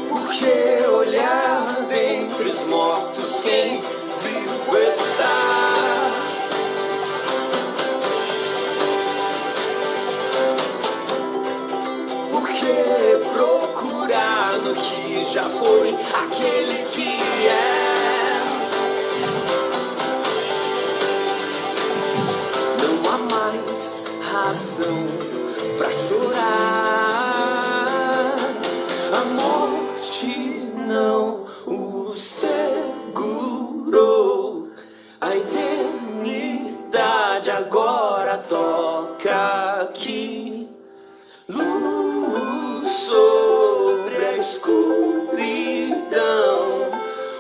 Por que olhar dentre os mortos quem vivo está? Por que procurar no que já foi aquele que é? Não há mais razão pra chorar. A morte não o segurou. A eternidade agora toca aqui. Luz sobre a escuridão.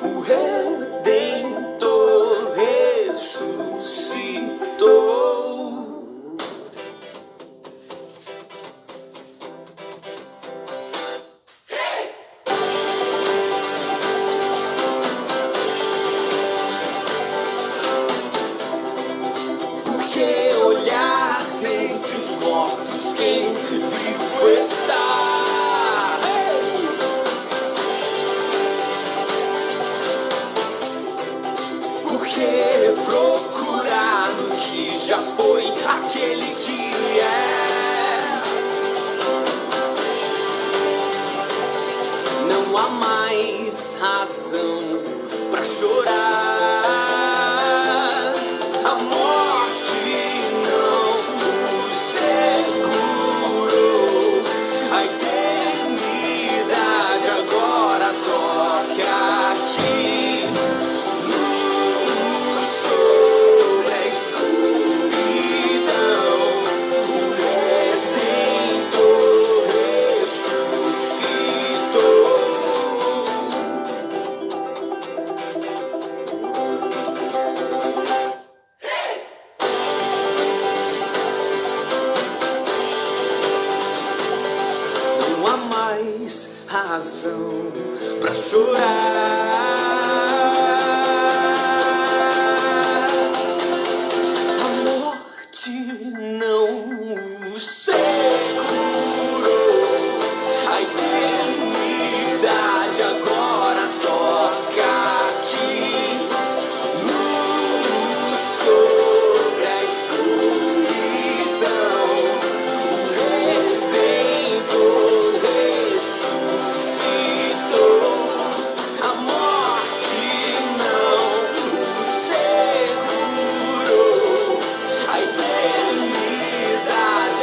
O Redentor ressuscitou. Por que olhar dentre os mortos quem vivo está? Por que procurar no que já foi aquele que é? Não há mais razão pra chorar. A morte não o segurou. A eternidade agora toca aqui. Luz sobre a escuridão. O Redentor ressuscitou. Não há mais razão pra chorar. A morte não o segurou. A eternidade agora toca aqui. Luz sobre a escuridão. O Redentor ressuscitou. A morte não o segurou. A eternidade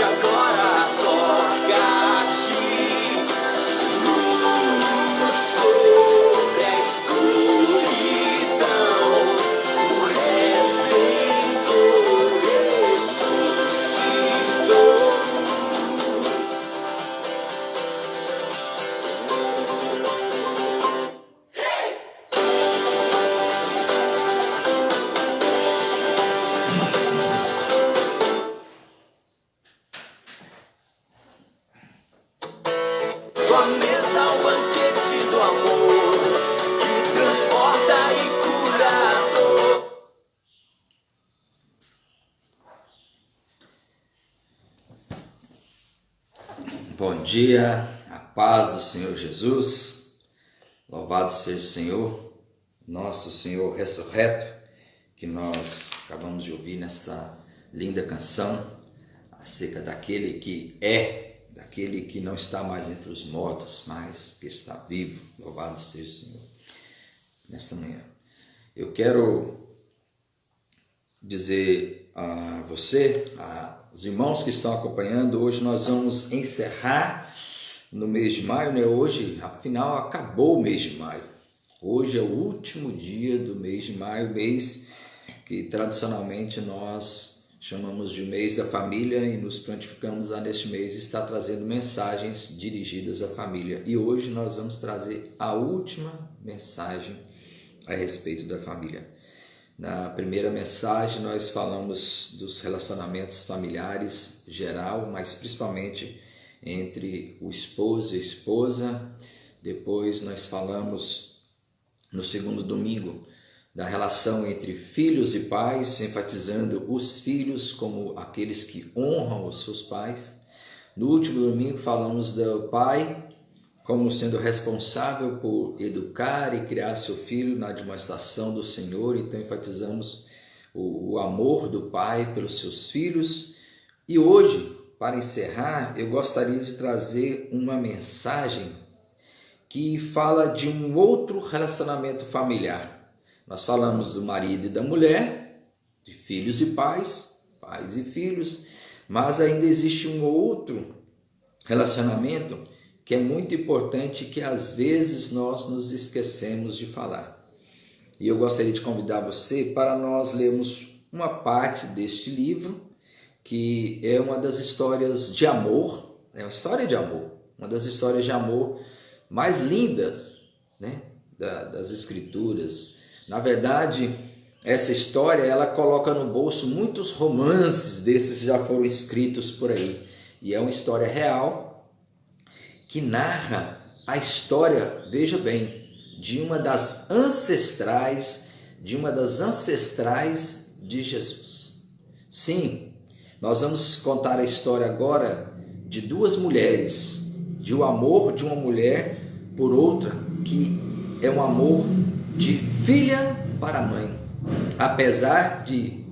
agora toca aqui. Luz sobre a escuridão. O Redentor ressuscitou. Tua mesa é o banquete do amor que transporta e cura a dor. Bom dia, a paz do Senhor Jesus, louvado seja o Senhor, nosso Senhor ressurreto, que nós acabamos de ouvir nessa linda canção acerca daquele que é, daquele que não está mais entre os mortos, mas que está vivo, louvado seja o Senhor, nesta manhã. Eu quero dizer a você, aos irmãos que estão acompanhando, hoje nós vamos encerrar no mês de maio, né? Hoje, afinal, acabou o mês de maio. Hoje é o último dia do mês de maio, mês que tradicionalmente nós chamamos de mês da família e nos prontificamos a neste mês estar trazendo mensagens dirigidas à família. E hoje nós vamos trazer a última mensagem a respeito da família. Na primeira mensagem nós falamos dos relacionamentos familiares geral, mas principalmente entre o esposo e a esposa. Depois nós falamos no segundo domingo da relação entre filhos e pais, enfatizando os filhos como aqueles que honram os seus pais. No último domingo falamos do pai como sendo responsável por educar e criar seu filho na demonstração do Senhor. Então enfatizamos o amor do pai pelos seus filhos. E hoje, para encerrar, eu gostaria de trazer uma mensagem que fala de um outro relacionamento familiar. Nós falamos do marido e da mulher, de filhos e pais, pais e filhos, mas ainda existe um outro relacionamento que é muito importante, que às vezes nós nos esquecemos de falar. E eu gostaria de convidar você para nós lermos uma parte deste livro, que é uma das histórias de amor, é uma história de amor, uma das histórias de amor mais lindas, né, das Escrituras. Na verdade, essa história ela coloca no bolso muitos romances desses que já foram escritos por aí. E é uma história real que narra a história, veja bem, de uma das ancestrais de Jesus. Sim, nós vamos contar a história agora de duas mulheres, de o amor de uma mulher por outra, que é um amor de filha para mãe, apesar de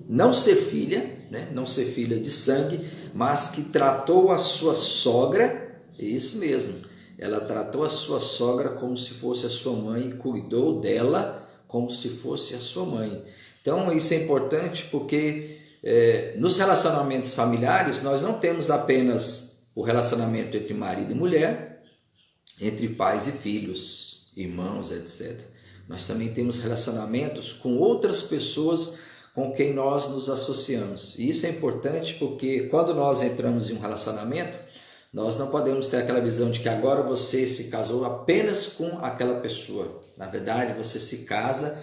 não ser filha, né? Não ser filha de sangue, mas que tratou a sua sogra, é isso mesmo, ela tratou a sua sogra como se fosse a sua mãe e cuidou dela como se fosse a sua mãe. Então isso é importante porque nos relacionamentos familiares nós não temos apenas o relacionamento entre marido e mulher, entre pais e filhos, irmãos, etc. Nós também temos relacionamentos com outras pessoas com quem nós nos associamos. E isso é importante porque quando nós entramos em um relacionamento, nós não podemos ter aquela visão de que agora você se casou apenas com aquela pessoa. Na verdade, você se casa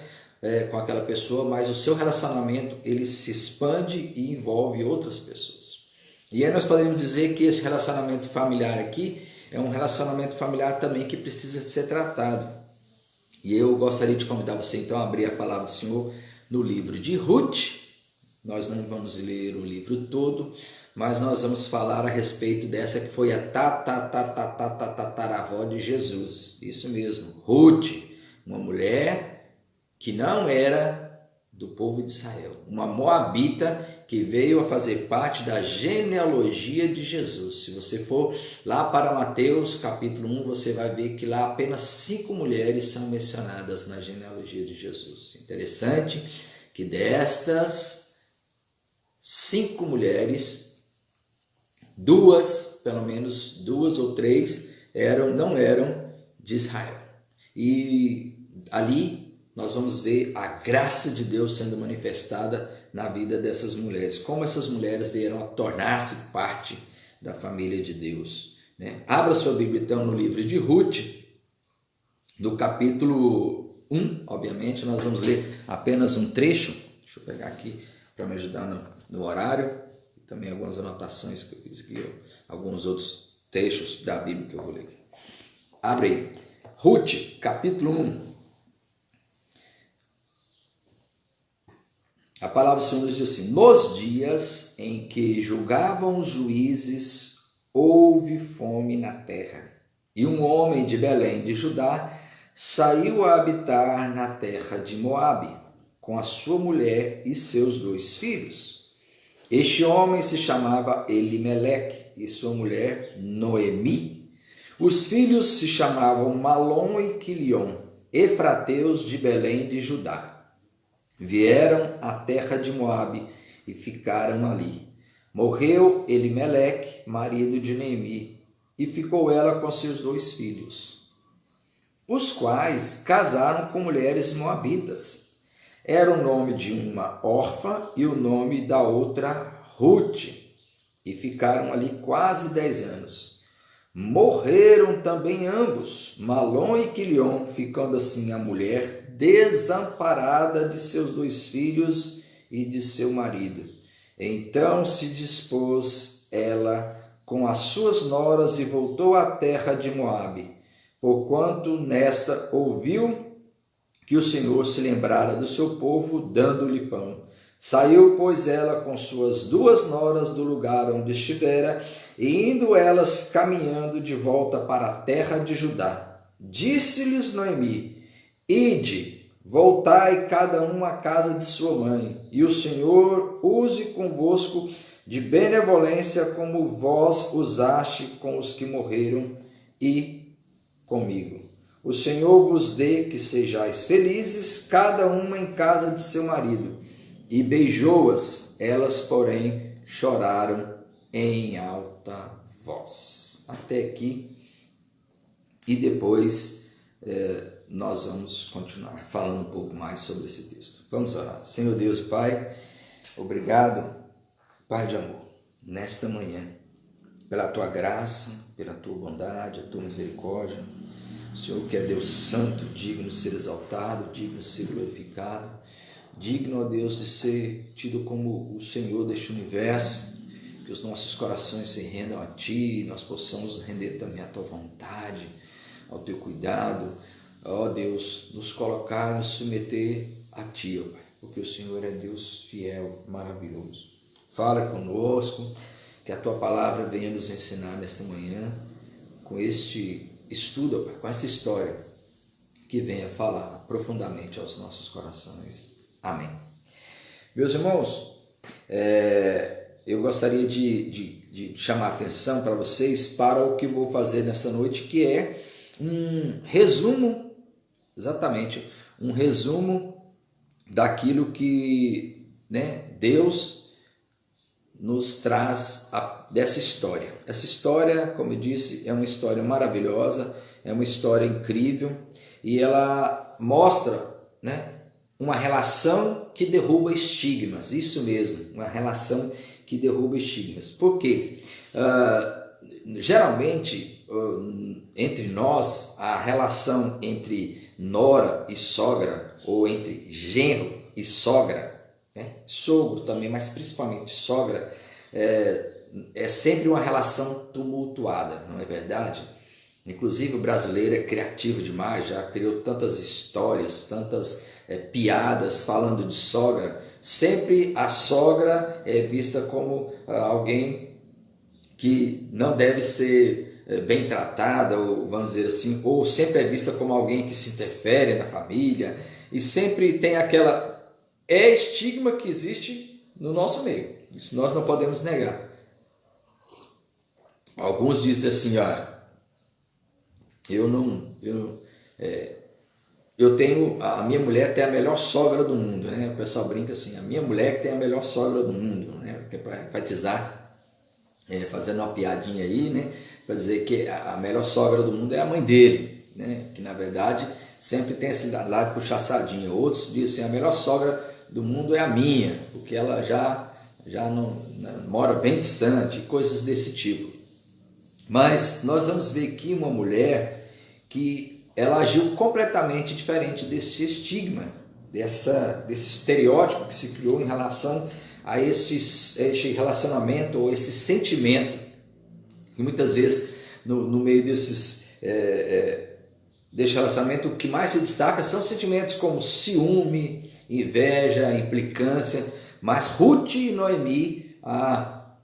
com aquela pessoa, mas o seu relacionamento ele se expande e envolve outras pessoas. E aí nós podemos dizer que esse relacionamento familiar aqui é um relacionamento familiar também que precisa ser tratado. E eu gostaria de convidar você então a abrir a palavra do Senhor no livro de Ruth. Nós não vamos ler o livro todo, mas nós vamos falar a respeito dessa que foi a tataravó de Jesus. Isso mesmo, Ruth, uma mulher que não era do povo de Israel, uma moabita que veio a fazer parte da genealogia de Jesus. Se você for lá para Mateus capítulo 1, você vai ver que lá apenas 5 mulheres são mencionadas na genealogia de Jesus. Interessante que destas 5 mulheres, pelo menos duas ou três, não eram de Israel. E ali nós vamos ver a graça de Deus sendo manifestada na vida dessas mulheres. Como essas mulheres vieram a tornar-se parte da família de Deus, né? Abra sua Bíblia então no livro de Ruth, no capítulo 1, obviamente. Nós vamos ler apenas um trecho. Deixa eu pegar aqui para me ajudar no horário. E também algumas anotações que eu fiz aqui, alguns outros trechos da Bíblia que eu vou ler aqui. Abre aí. Ruth, capítulo 1. A palavra do Senhor diz assim: nos dias em que julgavam os juízes, houve fome na terra. E um homem de Belém de Judá saiu a habitar na terra de Moabe, com a sua mulher e seus 2 filhos. Este homem se chamava Elimeleque e sua mulher Noemi. Os filhos se chamavam Malom e Quilion, efrateus de Belém de Judá. Vieram à terra de Moabe e ficaram ali. Morreu Elimeleque, marido de Noemi, e ficou ela com seus 2 filhos, os quais casaram com mulheres moabitas. Era o nome de uma Orfa e o nome da outra Ruth, e ficaram ali quase 10 anos. Morreram também ambos, Malom e Quilion, ficando assim a mulher desamparada de seus 2 filhos e de seu marido. Então se dispôs ela com as suas noras e voltou à terra de Moabe, porquanto nesta ouviu que o Senhor se lembrara do seu povo, dando-lhe pão. Saiu, pois, ela com suas 2 noras do lugar onde estivera, e indo elas caminhando de volta para a terra de Judá, disse-lhes Noemi: Ide, voltai cada um à casa de sua mãe, e o Senhor use convosco de benevolência como vós usaste com os que morreram e comigo. O Senhor vos dê que sejais felizes, cada uma em casa de seu marido. E beijou-as, elas, porém, choraram em alta voz. Até aqui. E depois nós vamos continuar falando um pouco mais sobre esse texto. Vamos orar. Senhor Deus e Pai, obrigado, Pai de amor, nesta manhã, pela Tua graça, pela Tua bondade, a Tua misericórdia. O Senhor que é Deus santo, digno de ser exaltado, digno de ser glorificado, digno, ó Deus, de ser tido como o Senhor deste universo, que os nossos corações se rendam a Ti, nós possamos render também à Tua vontade, ao Teu cuidado, ó Deus, nos colocar, nos submeter a Ti, ó Pai, porque o Senhor é Deus fiel, maravilhoso. Fala conosco, que a Tua palavra venha nos ensinar nesta manhã, com este estudo, ó Pai, com essa história, que venha falar profundamente aos nossos corações. Amém. Meus irmãos, eu gostaria de chamar a atenção para vocês para o que vou fazer nesta noite, que é um resumo, exatamente, um resumo daquilo que, Deus nos traz dessa história. Essa história, como eu disse, é uma história maravilhosa, é uma história incrível, e ela mostra, uma relação que derruba estigmas. Isso mesmo, uma relação que derruba estigmas. Por quê? Geralmente, entre nós, a relação entre nora e sogra, ou entre genro e sogra, sogro também, mas principalmente sogra, é sempre uma relação tumultuada, não é verdade? Inclusive o brasileiro é criativo demais, já criou tantas histórias, tantas piadas falando de sogra. Sempre a sogra é vista como alguém que não deve ser bem tratada, ou vamos dizer assim, ou sempre é vista como alguém que se interfere na família, e sempre tem aquela estigma que existe no nosso meio. Isso nós não podemos negar. Alguns dizem assim, a minha mulher tem a melhor sogra do mundo, O pessoal brinca assim, a minha mulher tem a melhor sogra do mundo, Que é para enfatizar, fazendo uma piadinha aí, para dizer que a melhor sogra do mundo é a mãe dele, Que na verdade sempre tem esse lado de puxar sardinha. Outros dizem assim, a melhor sogra do mundo é a minha, porque ela já não mora bem distante, coisas desse tipo. Mas nós vamos ver aqui uma mulher que ela agiu completamente diferente desse estigma, desse estereótipo que se criou em relação a esse relacionamento ou esse sentimento. E muitas vezes no meio desse relacionamento, o que mais se destaca são sentimentos como ciúme, inveja, implicância, mas Ruth e Noemi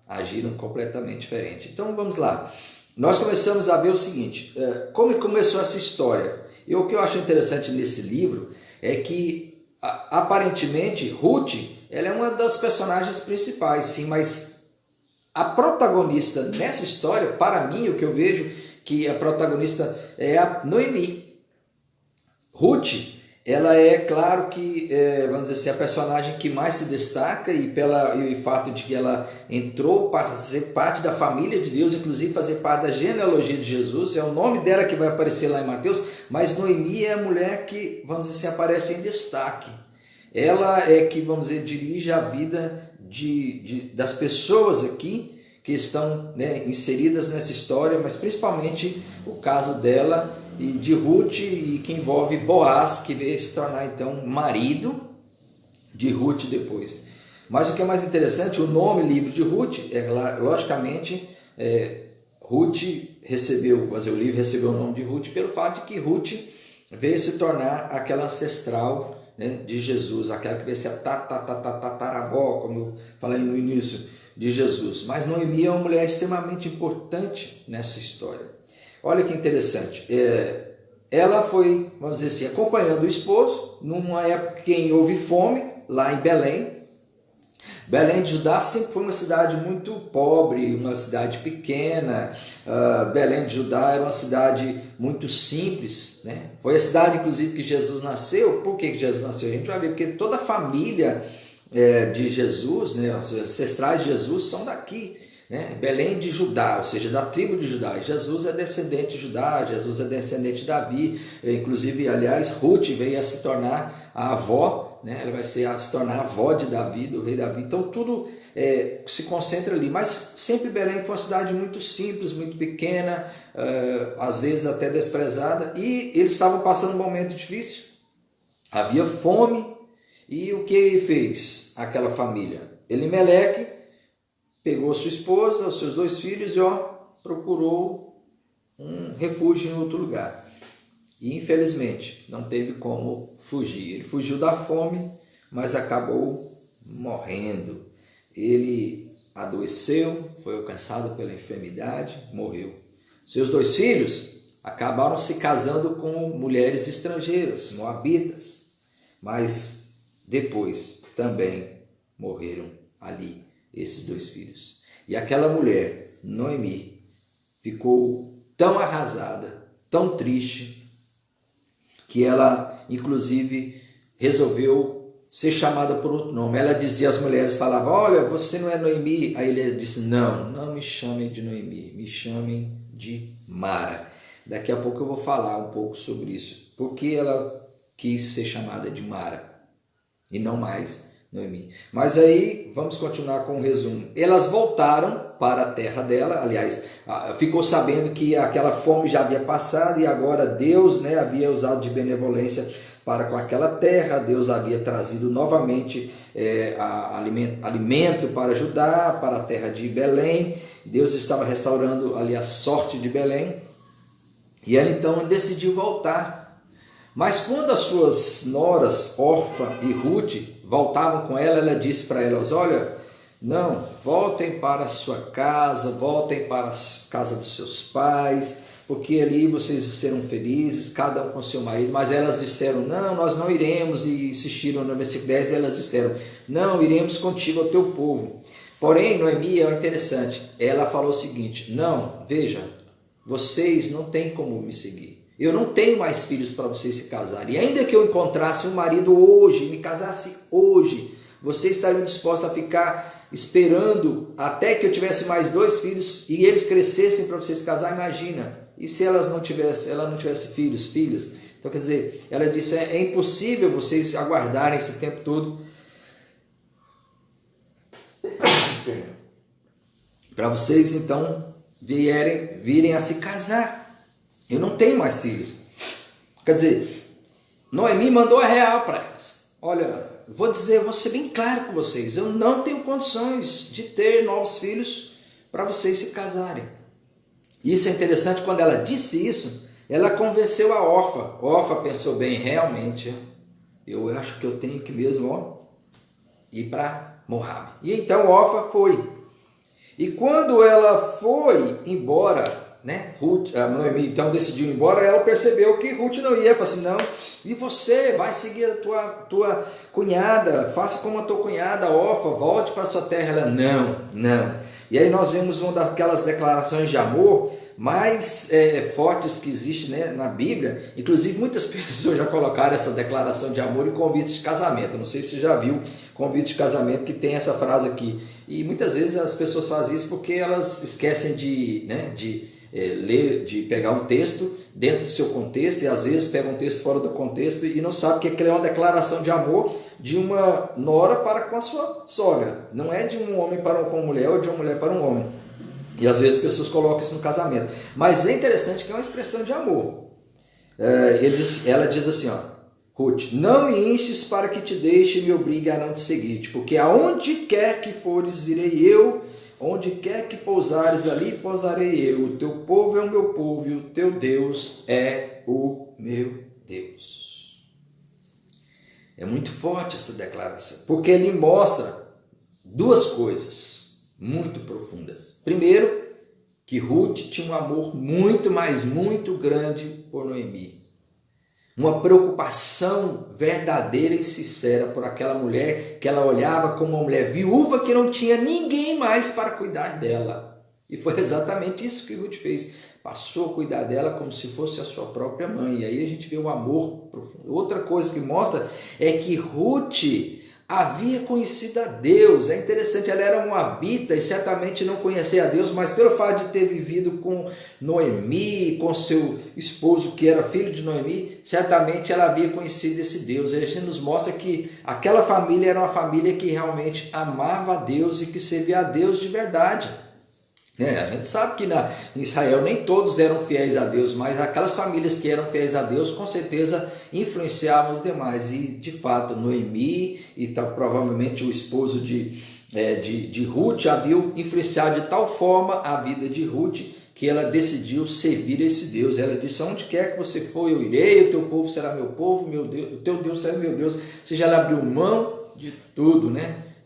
agiram completamente diferente. Então vamos lá. Nós começamos a ver o seguinte, como começou essa história. E o que eu acho interessante nesse livro é que aparentemente Ruth, ela é uma das personagens principais, sim, mas a protagonista nessa história, para mim, o que eu vejo que a protagonista é a Noemi. Ruth, ela é, claro que, vamos dizer assim, a personagem que mais se destaca, e o fato de que ela entrou para fazer parte da família de Deus, inclusive fazer parte da genealogia de Jesus, é o nome dela que vai aparecer lá em Mateus, mas Noemi é a mulher que, vamos dizer assim, aparece em destaque. Ela é que, vamos dizer, dirige a vida das pessoas aqui que estão inseridas nessa história, mas principalmente o caso dela e de Ruth, e que envolve Boaz, que veio se tornar então marido de Ruth depois. Mas o que é mais interessante, o nome livro de Ruth, logicamente, Ruth recebeu, o livro recebeu o nome de Ruth pelo fato de que Ruth veio se tornar aquela ancestral, né, de Jesus, aquela que veio ser a tataravó, como eu falei no início, de Jesus. Mas Noemi é uma mulher extremamente importante nessa história. Olha que interessante, ela foi, vamos dizer assim, acompanhando o esposo, numa época em houve fome, lá em Belém. Belém de Judá sempre foi uma cidade muito pobre, uma cidade pequena. Belém de Judá era uma cidade muito simples, né? Foi a cidade, inclusive, que Jesus nasceu. Por que Jesus nasceu? A gente vai ver, porque toda a família de Jesus, né, os ancestrais de Jesus são daqui, né? Belém de Judá, ou seja, da tribo de Judá. E Jesus é descendente de Judá, Jesus é descendente de Davi. Inclusive, aliás, Ruth veio a se tornar a avó, né? Ela vai se tornar a avó de Davi, do rei Davi. Então tudo se concentra ali. Mas sempre Belém foi uma cidade muito simples, muito pequena, às vezes até desprezada. E eles estavam passando um momento difícil. Havia fome. E o que fez aquela família? Elimeleque pegou sua esposa, os seus 2 filhos e procurou um refúgio em outro lugar. E infelizmente não teve como fugir. Ele fugiu da fome, mas acabou morrendo. Ele adoeceu, foi alcançado pela enfermidade, morreu. Seus 2 filhos acabaram se casando com mulheres estrangeiras, moabitas, mas depois também morreram ali esses 2 filhos. E aquela mulher, Noemi, ficou tão arrasada, tão triste, que ela, inclusive, resolveu ser chamada por outro nome. Ela dizia, as mulheres falavam, olha, você não é Noemi? Aí ele disse, não me chamem de Noemi, me chamem de Mara. Daqui a pouco eu vou falar um pouco sobre isso. Por que ela quis ser chamada de Mara e não mais Noemi? Mas aí, vamos continuar com o resumo. Elas voltaram para a terra dela, aliás, ficou sabendo que aquela fome já havia passado e agora Deus, né, havia usado de benevolência para com aquela terra. Deus havia trazido novamente alimento para Judá, para a terra de Belém. Deus estava restaurando ali a sorte de Belém e ela então decidiu voltar. Mas quando as suas noras, Orfa e Ruth, voltavam com ela, ela disse para elas, olha, não, voltem para a sua casa, voltem para a casa dos seus pais, porque ali vocês serão felizes, cada um com seu marido. Mas elas disseram, não, nós não iremos, e insistiram no versículo 10, e elas disseram, não, iremos contigo ao teu povo. Porém, Noemi é interessante, ela falou o seguinte, não, veja, vocês não têm como me seguir. Eu não tenho mais filhos para vocês se casarem. E ainda que eu encontrasse um marido hoje, me casasse hoje, vocês estariam dispostos a ficar esperando até que eu tivesse mais 2 filhos e eles crescessem para vocês se casar? Imagina. E se ela não tivesse filhos, filhas? Então, quer dizer, ela disse, é impossível vocês aguardarem esse tempo todo para vocês, então, virem a se casar. Eu não tenho mais filhos. Quer dizer, Noemi mandou a real para elas. Olha, vou ser bem claro com vocês. Eu não tenho condições de ter novos filhos para vocês se casarem. Isso é interessante, quando ela disse isso, ela convenceu a Orfa. Orfa pensou bem, realmente, eu acho que eu tenho que mesmo ir para Moabe. E então Orfa foi. E quando ela foi embora, né, a Noemi então decidiu ir embora, ela percebeu que Ruth não ia, falou assim, não, e você vai seguir a tua cunhada, faça como a tua cunhada, Orfa, volte para a sua terra. Ela, não. E aí nós vemos uma daquelas declarações de amor mais fortes que existe, né, na Bíblia. Inclusive muitas pessoas já colocaram essa declaração de amor em convites de casamento. Não sei se você já viu convite de casamento que tem essa frase aqui. E muitas vezes as pessoas fazem isso porque elas esquecem de ler, de pegar um texto dentro do seu contexto, e às vezes pegam um texto fora do contexto e não sabe que aquilo é uma declaração de amor de uma nora para com a sua sogra. Não é de um homem para com uma mulher ou de uma mulher para um homem. E às vezes as pessoas colocam isso no casamento. Mas é interessante que é uma expressão de amor. Ela diz assim, Ruth, não me enches para que te deixe e me obrigue a não te seguir, porque aonde quer que fores, irei eu, onde quer que pousares, ali pousarei eu. O teu povo é o meu povo e o teu Deus é o meu Deus. Deus. É muito forte essa declaração, porque ele mostra duas coisas muito profundas. Primeiro, que Ruth tinha um amor muito, mas muito grande por Noemi. Uma preocupação verdadeira e sincera por aquela mulher que ela olhava como uma mulher viúva que não tinha ninguém mais para cuidar dela. E foi exatamente isso que Ruth fez. Passou a cuidar dela como se fosse a sua própria mãe. E aí a gente vê o amor profundo. Outra coisa que mostra é que Ruth havia conhecido a Deus. É interessante, ela era moabita e certamente não conhecia a Deus, mas pelo fato de ter vivido com Noemi, com seu esposo que era filho de Noemi, certamente ela havia conhecido esse Deus. E a gente nos mostra que aquela família era uma família que realmente amava a Deus e que servia a Deus de verdade. A gente sabe que em Israel nem todos eram fiéis a Deus, mas aquelas famílias que eram fiéis a Deus com certeza influenciavam os demais. E de fato Noemi e provavelmente o esposo de Ruth haviam influenciado de tal forma a vida de Ruth que ela decidiu servir esse Deus. Ela disse: onde quer que você for eu irei, o teu povo será meu povo, meu Deus, o teu Deus será meu Deus. Ou seja, ela abriu mão de tudo,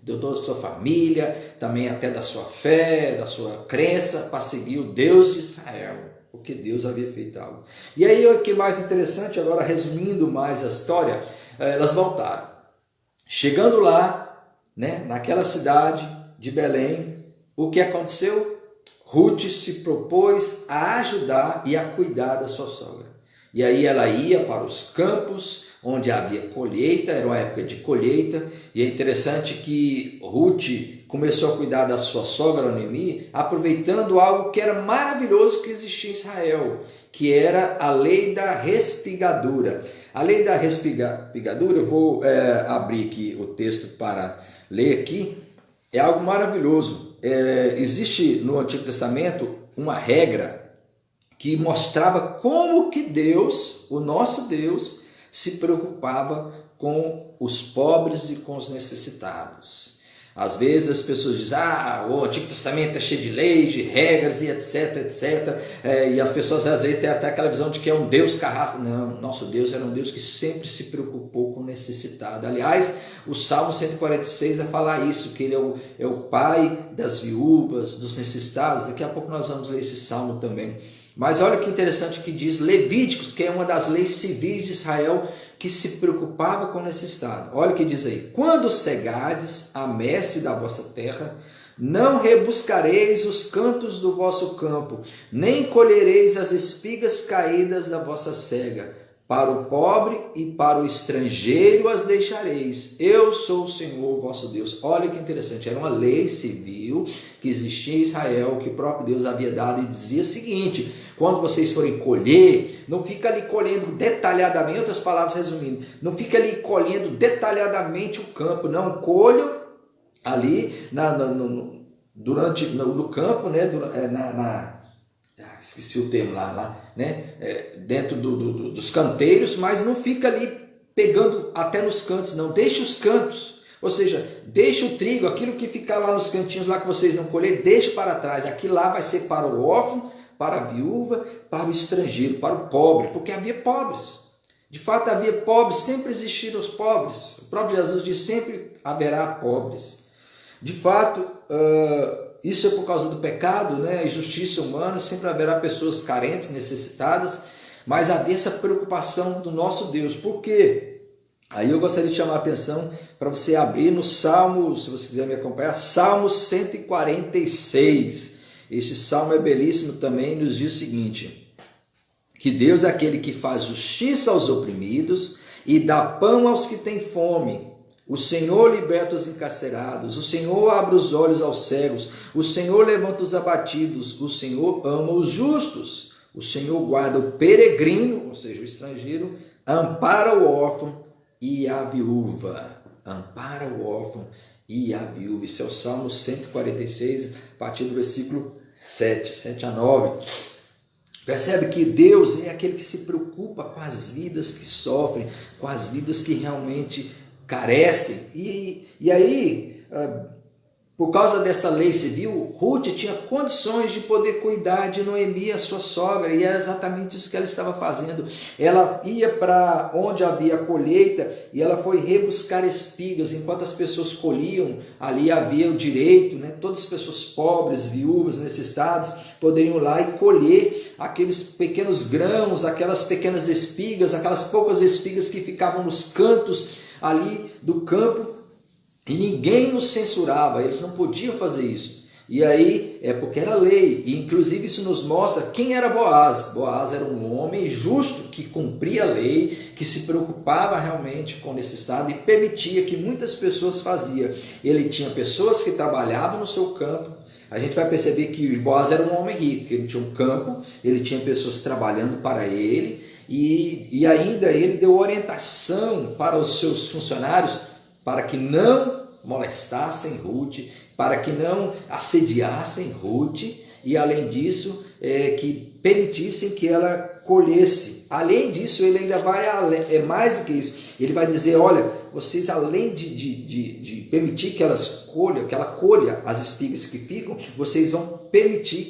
de toda a sua família, também até da sua fé, da sua crença, para seguir o Deus de Israel, porque Deus havia feito algo. E aí o que é mais interessante, agora resumindo mais a história, elas voltaram. Chegando lá, naquela cidade de Belém, o que aconteceu? Ruth se propôs a ajudar e a cuidar da sua sogra. E aí ela ia para os campos, onde havia colheita, era uma época de colheita, e é interessante que Ruth começou a cuidar da sua sogra Noemi, aproveitando algo que era maravilhoso que existia em Israel, que era a lei da respigadura. A lei da respigadura, eu vou abrir aqui o texto para ler aqui, é algo maravilhoso. Existe no Antigo Testamento uma regra que mostrava como que Deus, o nosso Deus, se preocupava com os pobres e com os necessitados. Às vezes as pessoas dizem: o Antigo Testamento é cheio de leis, de regras e etc, etc. E as pessoas às vezes têm até aquela visão de que é um Deus carrasco. Não, nosso Deus era um Deus que sempre se preocupou com o necessitado. Aliás, o Salmo 146 vai falar isso, que ele é o pai das viúvas, dos necessitados. Daqui a pouco nós vamos ler esse Salmo também. Mas olha que interessante que diz Levíticos, que é uma das leis civis de Israel que se preocupava com o necessitado. Olha o que diz aí: quando cegardes a messe da vossa terra, não rebuscareis os cantos do vosso campo, nem colhereis as espigas caídas da vossa cega. Para o pobre e para o estrangeiro as deixareis. Eu sou o Senhor vosso Deus. Olha que interessante, era uma lei civil que existia em Israel, que o próprio Deus havia dado, e dizia o seguinte: quando vocês forem colher, não fica ali colhendo detalhadamente, outras palavras resumindo, não fica ali colhendo detalhadamente o campo, não, colham ali no campo, esqueci o termo dentro dos canteiros, mas não fica ali pegando até nos cantos, não, deixa os cantos, ou seja, deixa o trigo, aquilo que ficar lá nos cantinhos lá que vocês não colherem, deixa para trás, aquilo lá vai ser para o órfão, para a viúva, para o estrangeiro, para o pobre, porque havia pobres, de fato havia pobres, sempre existiram os pobres, o próprio Jesus diz: sempre haverá pobres, de fato. Isso é por causa do pecado, e justiça humana, sempre haverá pessoas carentes, necessitadas, mas havia essa preocupação do nosso Deus. Por quê? Aí eu gostaria de chamar a atenção para você abrir no Salmo, se você quiser me acompanhar, Salmo 146. Este salmo é belíssimo também, nos diz o seguinte: que Deus é aquele que faz justiça aos oprimidos e dá pão aos que têm fome. O Senhor liberta os encarcerados, o Senhor abre os olhos aos cegos, o Senhor levanta os abatidos, o Senhor ama os justos, o Senhor guarda o peregrino, ou seja, o estrangeiro, ampara o órfão e a viúva. Ampara o órfão e a viúva. Isso é o Salmo 146, a partir do versículo 7 a 9. Percebe que Deus é aquele que se preocupa com as vidas que sofrem, com as vidas que realmente carecem. E aí, por causa dessa lei civil, Ruth tinha condições de poder cuidar de Noemi, a sua sogra, e era exatamente isso que ela estava fazendo. Ela ia para onde havia colheita e ela foi rebuscar espigas. Enquanto as pessoas colhiam, ali havia o direito, né? Todas as pessoas pobres, viúvas, necessitadas, poderiam ir lá e colher aqueles pequenos grãos, aquelas pequenas espigas, aquelas poucas espigas que ficavam nos cantos ali do campo. E ninguém os censurava, eles não podiam fazer isso. E aí é porque era lei, e inclusive isso nos mostra quem era Boaz. Boaz era um homem justo que cumpria a lei, que se preocupava realmente com o necessitado e permitia que muitas pessoas faziam. Ele tinha pessoas que trabalhavam no seu campo. A gente vai perceber que Boaz era um homem rico, ele tinha um campo, ele tinha pessoas trabalhando para ele, e ainda ele deu orientação para os seus funcionários para que não molestassem Ruth, para que não assediassem Ruth, e além disso, que permitissem que ela colhesse. Além disso, ele ainda vai mais do que isso. Ele vai dizer, olha, vocês além de permitir que ela colha as espigas que ficam, vocês vão permitir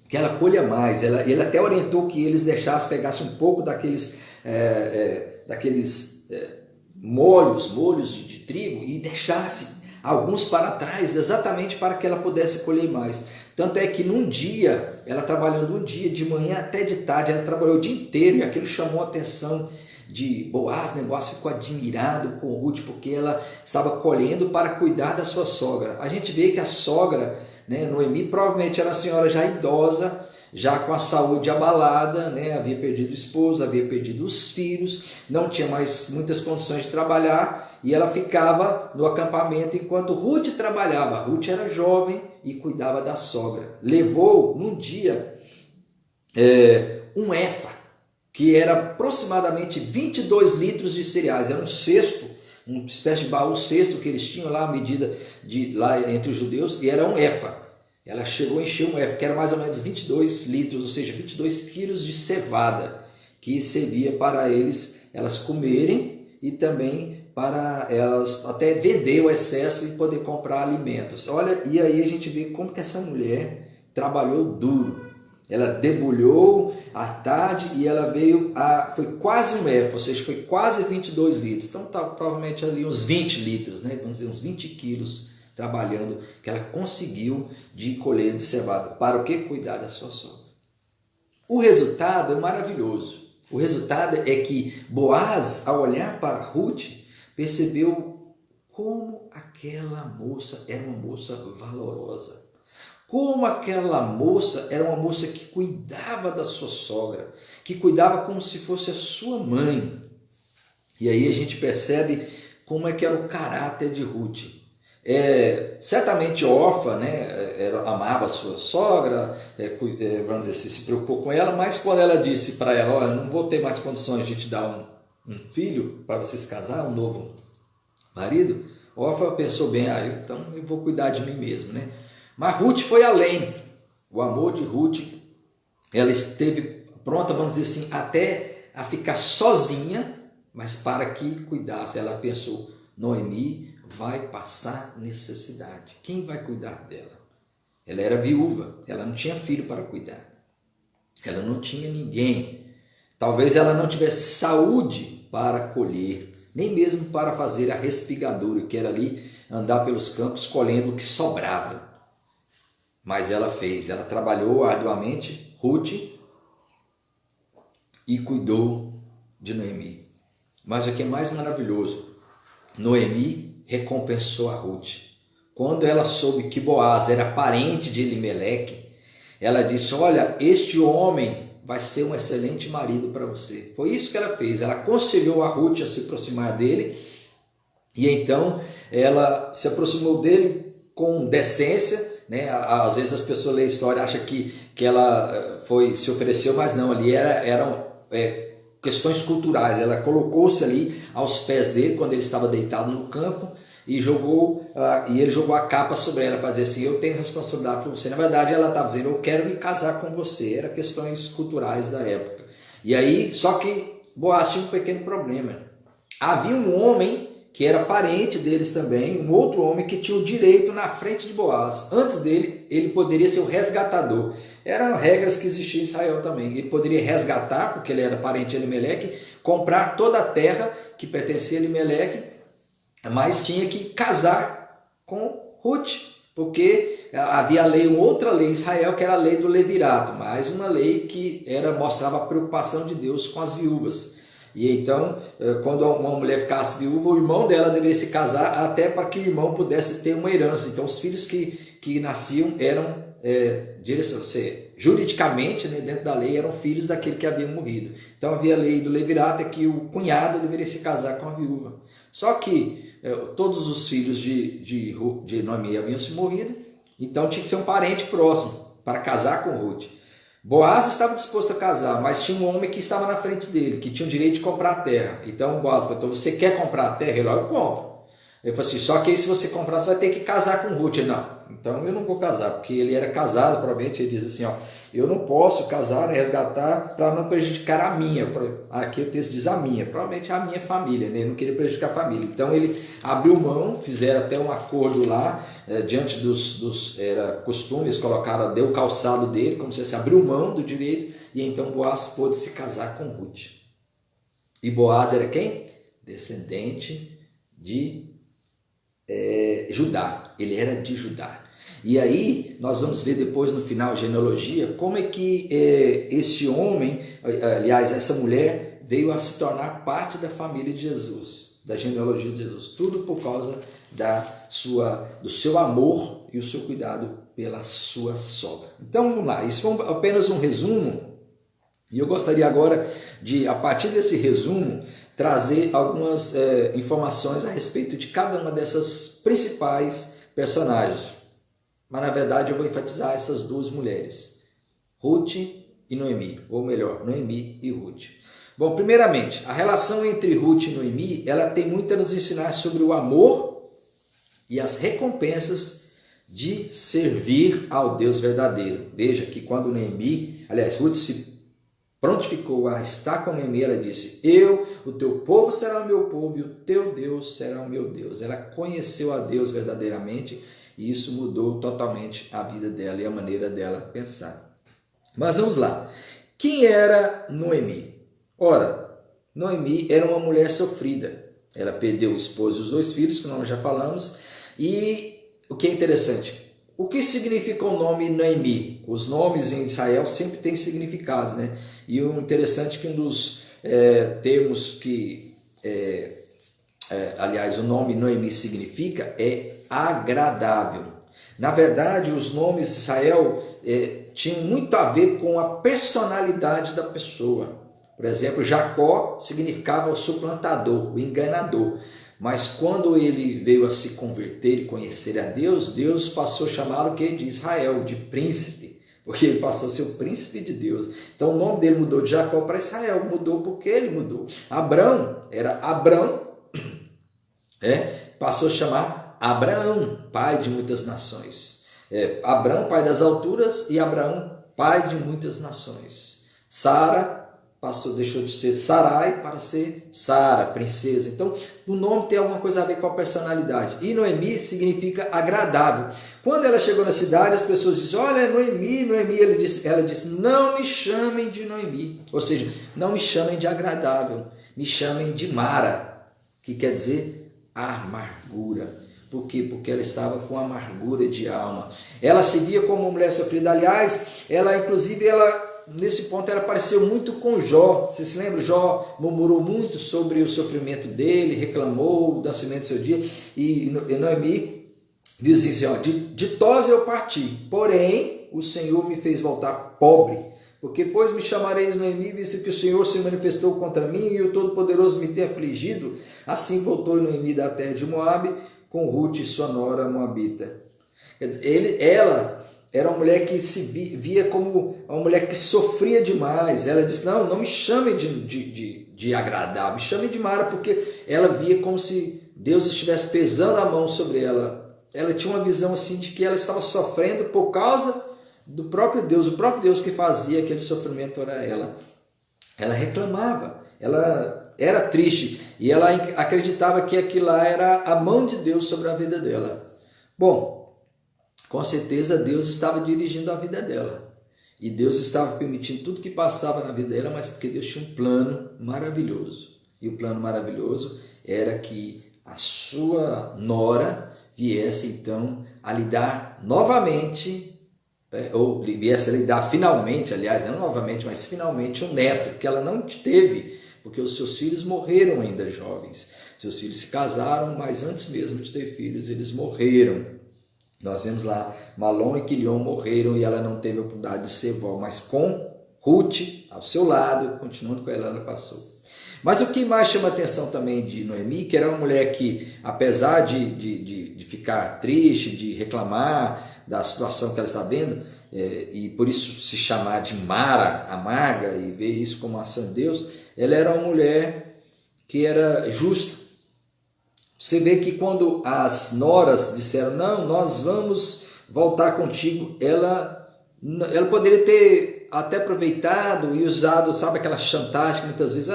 que ela colha mais. Ele até orientou que eles pegassem um pouco daqueles molhos de trigo e deixasse alguns para trás, exatamente para que ela pudesse colher mais. Tanto é que num dia, ela trabalhando um dia, de manhã até de tarde, ela trabalhou o dia inteiro, e aquilo chamou a atenção de Boaz. O negócio ficou admirado com Ruth, porque ela estava colhendo para cuidar da sua sogra. A gente vê que a sogra, né, Noemi, provavelmente era uma senhora já idosa, já com a saúde abalada, né? Havia perdido o esposo, havia perdido os filhos, não tinha mais muitas condições de trabalhar, e ela ficava no acampamento enquanto Ruth trabalhava. Ruth era jovem e cuidava da sogra. Levou num dia um efa, que era aproximadamente 22 litros de cereais. Era um cesto, uma espécie de baú cesto que eles tinham lá, a medida lá entre os judeus, e era um efa. Ela chegou a encher um efa, que era mais ou menos 22 litros, ou seja, 22 quilos de cevada, que servia para elas comerem e também para elas até vender o excesso e poder comprar alimentos. Olha, e aí a gente vê como que essa mulher trabalhou duro. Ela debulhou à tarde e ela foi quase um efa, ou seja, foi quase 22 litros. Então tá provavelmente ali uns 20 litros, né? Vamos dizer, uns 20 quilos trabalhando, que ela conseguiu de colher de cevada. Para o que? Cuidar da sua sogra. O resultado é maravilhoso. O resultado é que Boaz, ao olhar para Ruth, percebeu como aquela moça era uma moça valorosa. Como aquela moça era uma moça que cuidava da sua sogra, que cuidava como se fosse a sua mãe. E aí a gente percebe como é que era o caráter de Ruth. Certamente Orfa, né, amava a sua sogra, vamos dizer assim, se preocupou com ela, mas quando ela disse para ela, olha, não vou ter mais condições de te dar um filho para você se casar, um novo marido, Orfa pensou bem, então eu vou cuidar de mim mesmo, né? Mas Ruth foi além. O amor de Ruth, ela esteve pronta, vamos dizer assim, até a ficar sozinha, mas para que cuidasse. Ela pensou, Noemi vai passar necessidade. Quem vai cuidar dela? Ela era viúva, ela não tinha filho para cuidar. Ela não tinha ninguém. Talvez ela não tivesse saúde para colher, nem mesmo para fazer a respigadura, que era ali andar pelos campos colhendo o que sobrava. Mas ela fez, ela trabalhou arduamente, Ruth, e cuidou de Noemi. Mas o que é mais maravilhoso, Noemi recompensou a Ruth. Quando ela soube que Boaz era parente de Elimeleque, ela disse, olha, este homem vai ser um excelente marido para você. Foi isso que ela fez, ela aconselhou a Ruth a se aproximar dele, e então ela se aproximou dele com decência, né? Às vezes as pessoas leem a história e acham que ela se ofereceu, mas não, ali eram questões culturais. Ela colocou-se ali aos pés dele quando ele estava deitado no campo e ele jogou a capa sobre ela para dizer assim, eu tenho responsabilidade por você. Na verdade ela estava dizendo, eu quero me casar com você. Era questões culturais da época. E aí, só que Boaz tinha um pequeno problema. Havia um homem que era parente deles também, um outro homem que tinha o direito na frente de Boaz. Antes dele, ele poderia ser o resgatador. Eram regras que existiam em Israel também. Ele poderia resgatar, porque ele era parente de Elimeleque, comprar toda a terra que pertencia a Elimeleque, mas tinha que casar com Ruth, porque havia outra lei em Israel, que era a lei do levirato, mais uma lei que mostrava a preocupação de Deus com as viúvas. E então, quando uma mulher ficasse viúva, o irmão dela deveria se casar até para que o irmão pudesse ter uma herança. Então, os filhos que nasciam eram, juridicamente, né, dentro da lei, eram filhos daquele que havia morrido. Então, havia a lei do levirato, que o cunhado deveria se casar com a viúva. Só que todos os filhos de Noemi haviam se morrido, então tinha que ser um parente próximo para casar com Ruth. Boaz estava disposto a casar, mas tinha um homem que estava na frente dele, que tinha o direito de comprar a terra. Então Boaz perguntou: você quer comprar a terra? Ele falou: eu compro. Ele falou assim: só que aí, se você comprar, você vai ter que casar com Ruth. Ele: não, então eu não vou casar, porque ele era casado, provavelmente. Ele diz assim: ó, eu não posso casar, resgatar, para não prejudicar a minha. Aqui o texto diz a minha, provavelmente a minha família, né? Ele não queria prejudicar a família. Então ele abriu mão, fizeram até um acordo lá, diante dos costumes, deu o calçado dele, como se fosse, abriu mão do direito, e então Boaz pôde se casar com Ruth. E Boaz era quem? Descendente de Judá, ele era de Judá. E aí nós vamos ver depois no final, genealogia, como é que esse homem, aliás, essa mulher veio a se tornar parte da família de Jesus, da genealogia de Jesus, tudo por causa do seu amor e o seu cuidado pela sua sogra. Então vamos lá, isso foi apenas um resumo, e eu gostaria agora de, a partir desse resumo, trazer algumas informações a respeito de cada uma dessas principais personagens. Mas na verdade eu vou enfatizar essas duas mulheres, Ruth e Noemi, ou melhor, Noemi e Ruth. Bom, primeiramente, a relação entre Ruth e Noemi, ela tem muito a nos ensinar sobre o amor e as recompensas de servir ao Deus verdadeiro. Veja que quando Ruth se prontificou a estar com Noemi, ela disse: o teu povo será o meu povo e o teu Deus será o meu Deus. Ela conheceu a Deus verdadeiramente e isso mudou totalmente a vida dela e a maneira dela pensar. Mas vamos lá. Quem era Noemi? Ora, Noemi era uma mulher sofrida. Ela perdeu o esposo e os 2 filhos, que nós já falamos. E o que é interessante, o que significa o nome Noemi? Os nomes em Israel sempre têm significados, né? E o interessante é que um dos termos que, aliás, o nome Noemi significa é agradável. Na verdade, os nomes de Israel tinham muito a ver com a personalidade da pessoa. Por exemplo, Jacó significava o suplantador, o enganador. Mas quando ele veio a se converter e conhecer a Deus, Deus passou a chamá-lo de Israel, de príncipe, porque ele passou a ser o príncipe de Deus. Então o nome dele mudou de Jacó para Israel, mudou porque ele mudou. Abrão era Abrão, passou a chamar Abraão, pai de muitas nações. Abrão, pai das alturas, e Abraão, pai de muitas nações. Sara deixou de ser Sarai para ser Sara, princesa. Então, o nome tem alguma coisa a ver com a personalidade. E Noemi significa agradável. Quando ela chegou na cidade, as pessoas dizem: olha, Noemi, Noemi. Ela disse: não me chamem de Noemi. Ou seja, não me chamem de agradável, me chamem de Mara, que quer dizer amargura. Por quê? Porque ela estava com amargura de alma. Ela se via como uma mulher sofrida. Aliás, nesse ponto ela pareceu muito com Jó. Você se lembra? Jó murmurou muito sobre o sofrimento dele, reclamou do nascimento do seu dia. E Noemi diz assim: ditosa eu parti, porém o Senhor me fez voltar pobre. Porque pois me chamareis Noemi, visto que o Senhor se manifestou contra mim e o Todo-Poderoso me tem afligido. Assim voltou Noemi da terra de Moabe, com Ruth, sua nora moabita. Ela era uma mulher que se via como uma mulher que sofria demais. Ela disse: não me chamem de agradável, me chamem de Mara, porque ela via como se Deus estivesse pesando a mão sobre ela. Ela tinha uma visão assim de que ela estava sofrendo por causa do próprio Deus, o próprio Deus que fazia aquele sofrimento era ela. Ela reclamava, ela era triste e ela acreditava que aquilo lá era a mão de Deus sobre a vida dela. Bom, com certeza Deus estava dirigindo a vida dela e Deus estava permitindo tudo que passava na vida dela, mas porque Deus tinha um plano maravilhoso. E o plano maravilhoso era que a sua nora viesse então a lhe dar novamente, ou viesse a lhe dar finalmente, aliás, não novamente, mas finalmente um neto, que ela não teve, porque os seus filhos morreram ainda jovens. Seus filhos se casaram, mas antes mesmo de ter filhos, eles morreram. Nós vemos lá, Malom e Quilion morreram e ela não teve a oportunidade de ser vó, mas com Ruth ao seu lado, continuando com ela passou. Mas o que mais chama a atenção também de Noemi, que era uma mulher que, apesar de ficar triste, de reclamar da situação que ela está vendo, e por isso se chamar de Mara, amarga, e ver isso como ação de Deus, ela era uma mulher que era justa. Você vê que quando as noras disseram, não, nós vamos voltar contigo, ela poderia ter até aproveitado e usado, sabe, aquela chantagem que muitas vezes,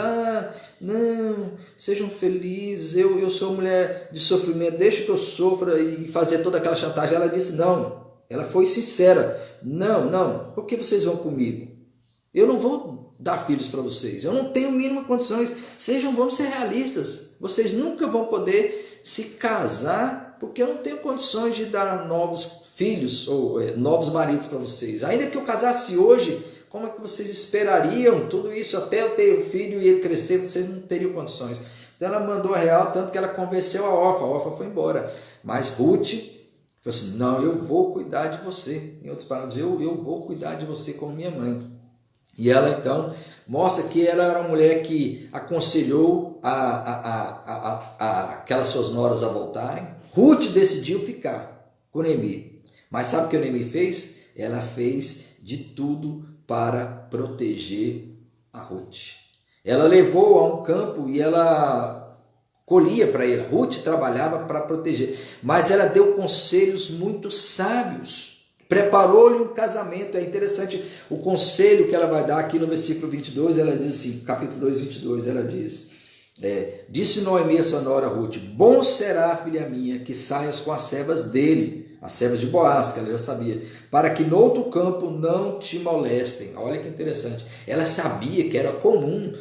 não, sejam felizes, eu sou mulher de sofrimento, deixa que eu sofra, e fazer toda aquela chantagem. Ela disse não, ela foi sincera, não, por que vocês vão comigo? Eu não vou dar filhos para vocês, eu não tenho mínimas condições, vamos ser realistas, vocês nunca vão poder se casar, porque eu não tenho condições de dar novos filhos ou novos maridos para vocês. Ainda que eu casasse hoje, como é que vocês esperariam tudo isso até eu ter o filho e ele crescer? Vocês não teriam condições. Então ela mandou a real, tanto que ela convenceu a Orfa foi embora. Mas Ruth falou assim, não, eu vou cuidar de você. Em outras palavras, eu vou cuidar de você como minha mãe. E ela então mostra que ela era uma mulher que aconselhou aquelas suas noras a voltarem. Ruth decidiu ficar com Noemi. Mas sabe o que a Noemi fez? Ela fez de tudo para proteger a Ruth. Ela levou a um campo e ela colhia para ele. Ruth trabalhava para proteger. Mas ela deu conselhos muito sábios. Preparou-lhe um casamento. É interessante o conselho que ela vai dar aqui no versículo 22. Ela diz assim, capítulo 2, 22, ela diz... disse Noemi a sua nora Ruth, bom será, filha minha, que saias com as servas dele, as servas de Boaz, que ela já sabia, para que no outro campo não te molestem. Olha que interessante, ela sabia que era comum,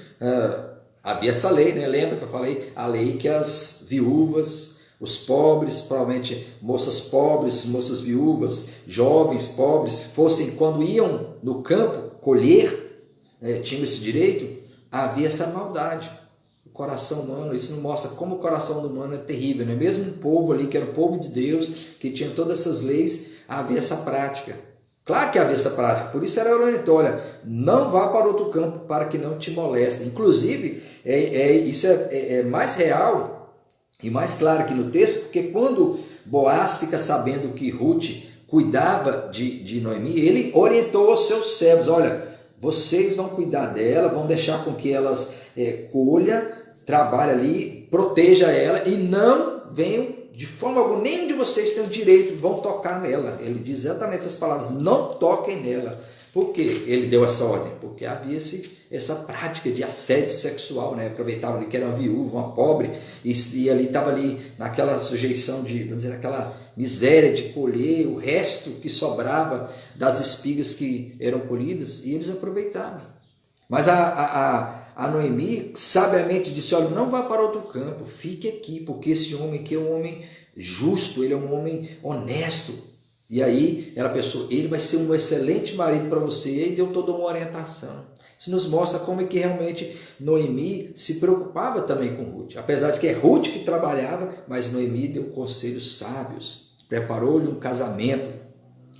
havia essa lei, né? Lembra que eu falei? A lei que as viúvas, os pobres, provavelmente moças pobres, moças viúvas, jovens pobres, fossem quando iam no campo colher, tinham esse direito, havia essa maldade. Coração humano, isso não mostra como o coração humano é terrível, não é? Mesmo um povo ali que era o povo de Deus, que tinha todas essas leis, havia essa prática. Claro que havia essa prática, por isso era orientado, olha, não vá para outro campo para que não te molestem. Inclusive, isso é mais real e mais claro aqui no texto, porque quando Boaz fica sabendo que Ruth cuidava de Noemi, ele orientou os seus servos, olha, vocês vão cuidar dela, vão deixar com que elas colha, trabalhe ali, proteja ela e não venham de forma alguma, nem de vocês têm o direito, vão tocar nela. Ele diz exatamente essas palavras, não toquem nela. Por que ele deu essa ordem? Porque havia essa prática de assédio sexual, né? Aproveitavam que era uma viúva, uma pobre, e ali estava ali naquela sujeição de, vamos dizer, naquela miséria de colher o resto que sobrava das espigas que eram colhidas, e eles aproveitavam. Mas a Noemi sabiamente disse, olha, não vá para outro campo, fique aqui, porque esse homem aqui é um homem justo, ele é um homem honesto. E aí ela pensou, ele vai ser um excelente marido para você, e aí deu toda uma orientação. Isso nos mostra como é que realmente Noemi se preocupava também com Ruth. Apesar de que é Ruth que trabalhava, mas Noemi deu conselhos sábios, preparou-lhe um casamento.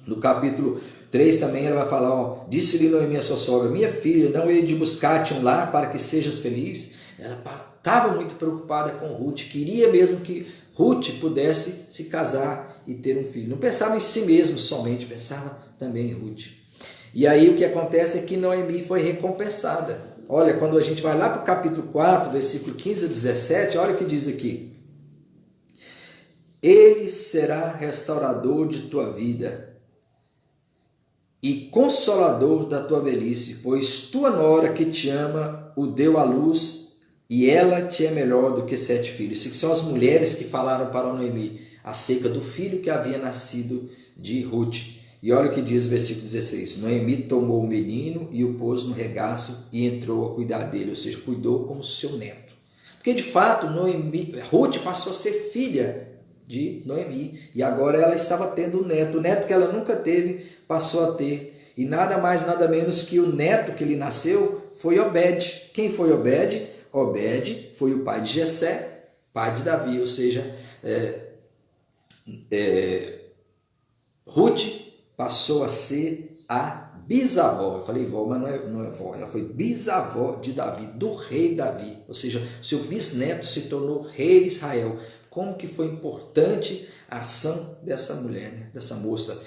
No capítulo 3 também ela vai falar, disse-lhe Noemi a sua sogra, minha filha, não hei de buscar-te um lar para que sejas feliz? Ela estava muito preocupada com Ruth, queria mesmo que Ruth pudesse se casar e ter um filho. Não pensava em si mesmo somente, pensava também em Ruth. E aí o que acontece é que Noemi foi recompensada. Olha, quando a gente vai lá para o capítulo 4, versículo 15 a 17, olha o que diz aqui. Ele será restaurador de tua vida e consolador da tua velhice, pois tua nora que te ama o deu à luz e ela te é melhor do que 7 filhos. Isso que são as mulheres que falaram para Noemi acerca do filho que havia nascido de Ruth. E olha o que diz o versículo 16. Noemi tomou o menino e o pôs no regaço e entrou a cuidar dele, ou seja, cuidou como seu neto. Porque de fato Ruth passou a ser filha de Noemi e agora ela estava tendo um neto. O neto que ela nunca teve passou a ter. E nada mais, nada menos que o neto que lhe nasceu foi Obed. Quem foi Obed? Obed foi o pai de Jessé, pai de Davi, ou seja, Ruth passou a ser a bisavó. Eu falei vó, mas não é vó. Ela foi bisavó de Davi, do rei Davi. Ou seja, seu bisneto se tornou rei de Israel. Como que foi importante a ação dessa mulher, né? Dessa moça,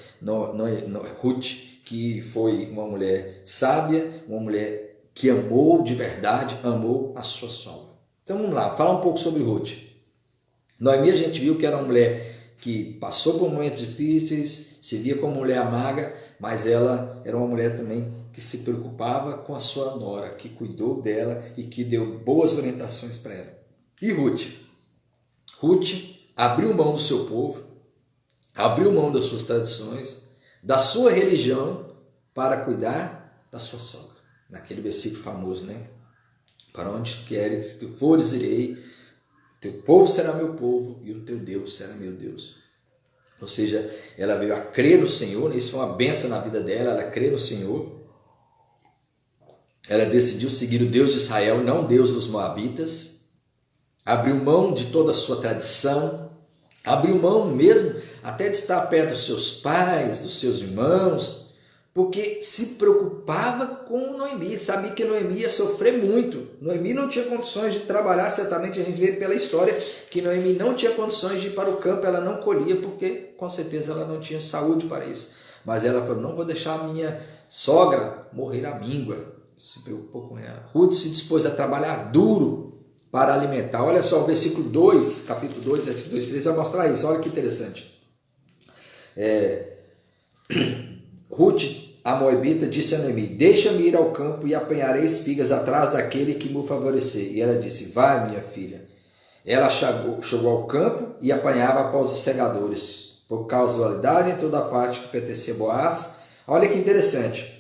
Ruth, que foi uma mulher sábia, uma mulher que amou de verdade, amou a sua sogra. Então vamos lá, falar um pouco sobre Ruth. Noemi a gente viu que era uma mulher que passou por momentos difíceis, se via como mulher amarga, mas ela era uma mulher também que se preocupava com a sua nora, que cuidou dela e que deu boas orientações para ela. E Ruth? Ruth abriu mão do seu povo, abriu mão das suas tradições, da sua religião para cuidar da sua sogra. Naquele versículo famoso, né? Para onde queres que tu fores, irei, teu povo será meu povo e o teu Deus será meu Deus. Ou seja, ela veio a crer no Senhor, isso foi uma bênção na vida dela, ela crê no Senhor. Ela decidiu seguir o Deus de Israel, não o Deus dos Moabitas. Abriu mão de toda a sua tradição, abriu mão mesmo até de estar perto dos seus pais, dos seus irmãos, porque se preocupava com Noemi, sabia que Noemi ia sofrer muito. Noemi não tinha condições de trabalhar, certamente a gente vê pela história que Noemi não tinha condições de ir para o campo, ela não colhia, porque com certeza ela não tinha saúde para isso. Mas ela falou, não vou deixar a minha sogra morrer à míngua. Se preocupou com ela. Ruth se dispôs a trabalhar duro para alimentar. Olha só o versículo 2, capítulo 2, versículo 2, 3, vai mostrar isso. Olha que interessante. Ruth, a moabita, disse a Noemi, deixa-me ir ao campo e apanharei espigas atrás daquele que me favorecer. E ela disse, vai, minha filha. Ela chegou ao campo e apanhava após os segadores. Por casualidade, entrou da parte que pertencia a Boaz. Olha que interessante.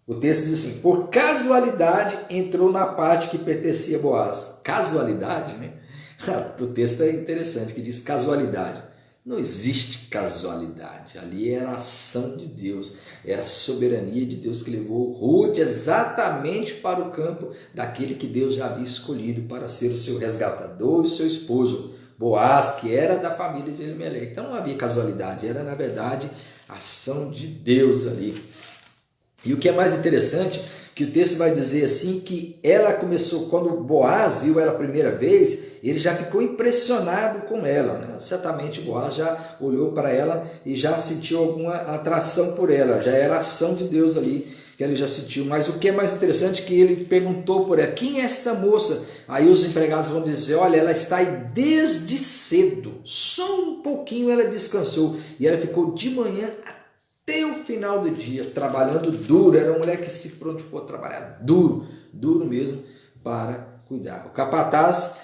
O texto diz assim, por casualidade entrou na parte que pertencia a Boaz. Casualidade, né? O texto é interessante, que diz casualidade. Não existe casualidade, ali era a ação de Deus, era a soberania de Deus que levou Ruth exatamente para o campo daquele que Deus já havia escolhido para ser o seu resgatador e o seu esposo, Boaz, que era da família de Elimelec. Então não havia casualidade, era na verdade a ação de Deus ali. E o que é mais interessante, que o texto vai dizer assim, que ela começou, quando Boaz viu ela a primeira vez, ele já ficou impressionado com ela, né? Certamente Boaz já olhou para ela e já sentiu alguma atração por ela, já era a ação de Deus ali que ele já sentiu. Mas o que é mais interessante é que ele perguntou por ela, quem é essa moça? Aí os empregados vão dizer, olha, ela está aí desde cedo, só um pouquinho ela descansou, e ela ficou de manhã até o final do dia, trabalhando duro. Era uma mulher que se prontificou a trabalhar duro, duro mesmo, para cuidar. O capataz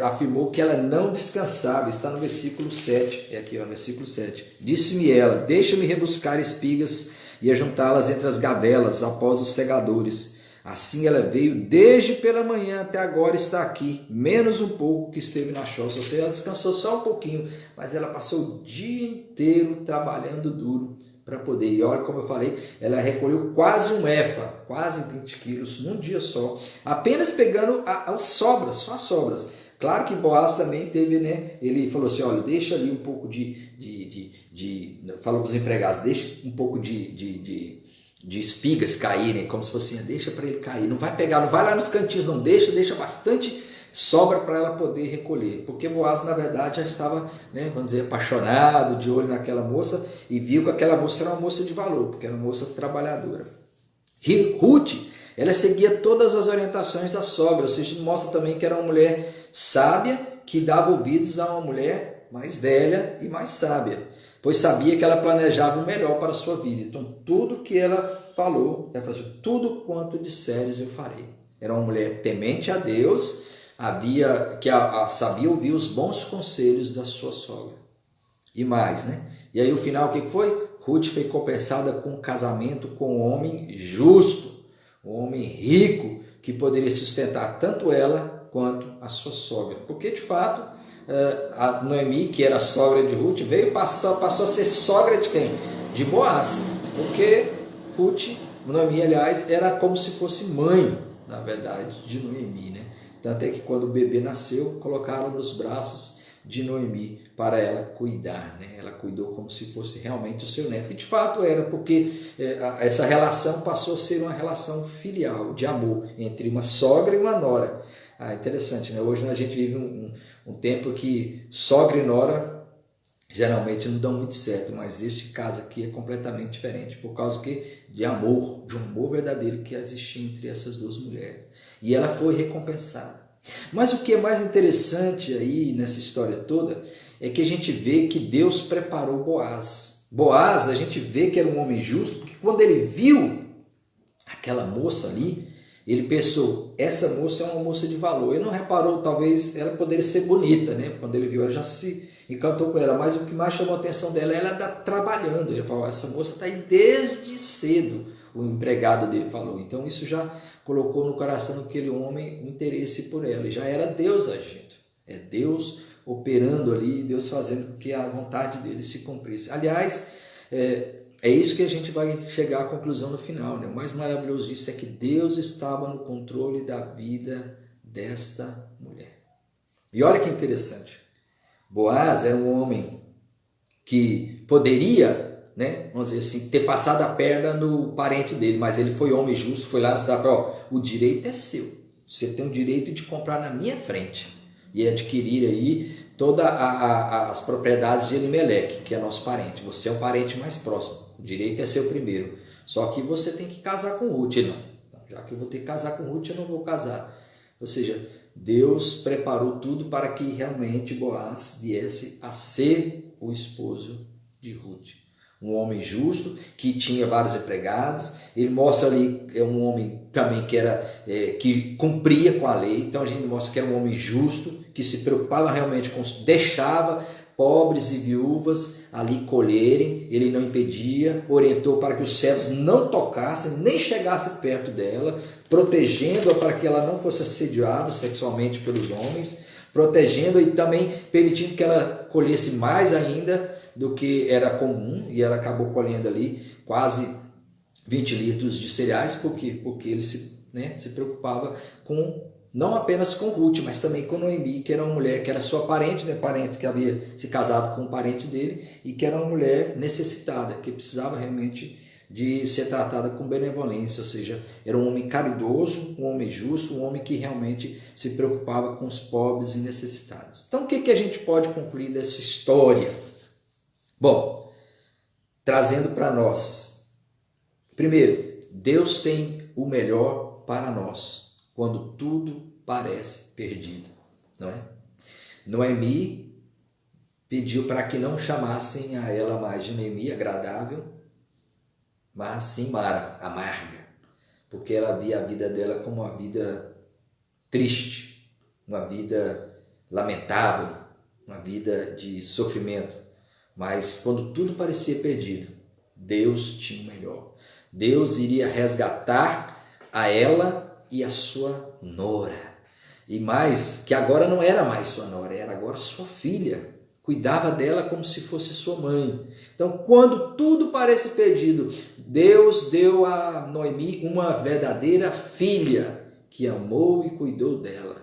afirmou que ela não descansava, está no versículo 7, aqui no versículo 7. Disse-me ela, deixa-me rebuscar espigas e ajuntá-las entre as gavelas após os segadores. Assim ela veio desde pela manhã até agora está aqui, menos um pouco que esteve na choça. Ou seja, ela descansou só um pouquinho, mas ela passou o dia inteiro trabalhando duro para poder. E olha como eu falei, ela recolheu quase um efa, quase 20 quilos num dia só, apenas pegando as sobras, só as sobras. Claro que Boaz também teve, né? Ele falou assim, olha, deixa ali um pouco falou para os empregados, deixa um pouco de espigas caírem, como se fosse assim, deixa para ele cair, não vai pegar, não vai lá nos cantinhos, não deixa bastante sobra para ela poder recolher, porque Boaz na verdade já estava, né, vamos dizer, apaixonado, de olho naquela moça, e viu que aquela moça era uma moça de valor, porque era uma moça trabalhadora. E Ruth, ela seguia todas as orientações da sogra, ou seja, mostra também que era uma mulher sábia, que dava ouvidos a uma mulher mais velha e mais sábia. pois sabia que ela planejava o melhor para a sua vida. Então, tudo que ela falou, ela falou assim, tudo quanto disseres eu farei. Era uma mulher temente a Deus, sabia ouvir os bons conselhos da sua sogra. E mais, né? E aí o final, o que foi? Ruth foi compensada com um casamento com um homem justo, um homem rico, que poderia sustentar tanto ela quanto a sua sogra. Porque, de fato, a Noemi, que era a sogra de Ruth, passou a ser sogra de quem? De Boaz. Porque Noemi, aliás, era como se fosse mãe, na verdade, de Noemi, né? Tanto é que quando o bebê nasceu, colocaram nos braços de Noemi para ela cuidar, né? Ela cuidou como se fosse realmente o seu neto. E de fato era, porque essa relação passou a ser uma relação filial, de amor, entre uma sogra e uma nora. Interessante, né? Hoje a gente vive um tempo que sogra e nora geralmente não dão muito certo, mas esse caso aqui é completamente diferente, por causa de amor, de um amor verdadeiro que existia entre essas duas mulheres. E ela foi recompensada. Mas o que é mais interessante aí nessa história toda é que a gente vê que Deus preparou Boaz. Boaz, a gente vê que era um homem justo, porque quando ele viu aquela moça ali, ele pensou, essa moça é uma moça de valor. Ele não reparou, talvez ela poderia ser bonita, né? Quando ele viu, ela já se encantou com ela, mas o que mais chamou a atenção dela, ela está trabalhando. Ele falou, essa moça está aí desde cedo, o empregado dele falou. Então isso já colocou no coração daquele homem um interesse por ela, e já era Deus agindo, é Deus operando ali, Deus fazendo com que a vontade dele se cumprisse. Aliás, é isso que a gente vai chegar à conclusão no final, né? O mais maravilhoso disso é que Deus estava no controle da vida desta mulher. E olha que interessante, Boaz era um homem que poderia, né, vamos dizer assim, ter passado a perna no parente dele, mas ele foi homem justo, foi lá na cidade e falou, o direito é seu, você tem o direito de comprar na minha frente e adquirir aí todas as propriedades de Elimeleque, que é nosso parente, você é um parente mais próximo, o direito é seu primeiro, só que você tem que casar com Ruth. Não, já que eu vou ter que casar com Ruth, eu não vou casar. Ou seja, Deus preparou tudo para que realmente Boaz viesse a ser o esposo de Ruth. Um homem justo, que tinha vários empregados. Ele mostra ali um homem também que cumpria com a lei. Então a gente mostra que era um homem justo, que se preocupava realmente deixava pobres e viúvas ali colherem, ele não impedia, orientou para que os servos não tocassem, nem chegassem perto dela, protegendo-a para que ela não fosse assediada sexualmente pelos homens, protegendo e também permitindo que ela colhesse mais ainda do que era comum, e ela acabou colhendo ali quase 20 litros de cereais, porque ele se preocupava não apenas com Ruth, mas também com Noemi, que era uma mulher que era sua parente, né? Parente que havia se casado com um parente dele, e que era uma mulher necessitada, que precisava realmente de ser tratada com benevolência, ou seja, era um homem caridoso, um homem justo, um homem que realmente se preocupava com os pobres e necessitados. Então, o que a gente pode concluir dessa história? Bom, trazendo para nós, primeiro, Deus tem o melhor para nós, quando tudo parece perdido, não é? Noemi pediu para que não chamassem a ela mais de Noemi, agradável, mas sim Mara, amarga, porque ela via a vida dela como uma vida triste, uma vida lamentável, uma vida de sofrimento. Mas quando tudo parecia perdido, Deus tinha o melhor. Deus iria resgatar a ela e a sua nora. E mais, que agora não era mais sua nora, era agora sua filha. Cuidava dela como se fosse sua mãe. Então, quando tudo parece perdido, Deus deu a Noemi uma verdadeira filha que amou e cuidou dela.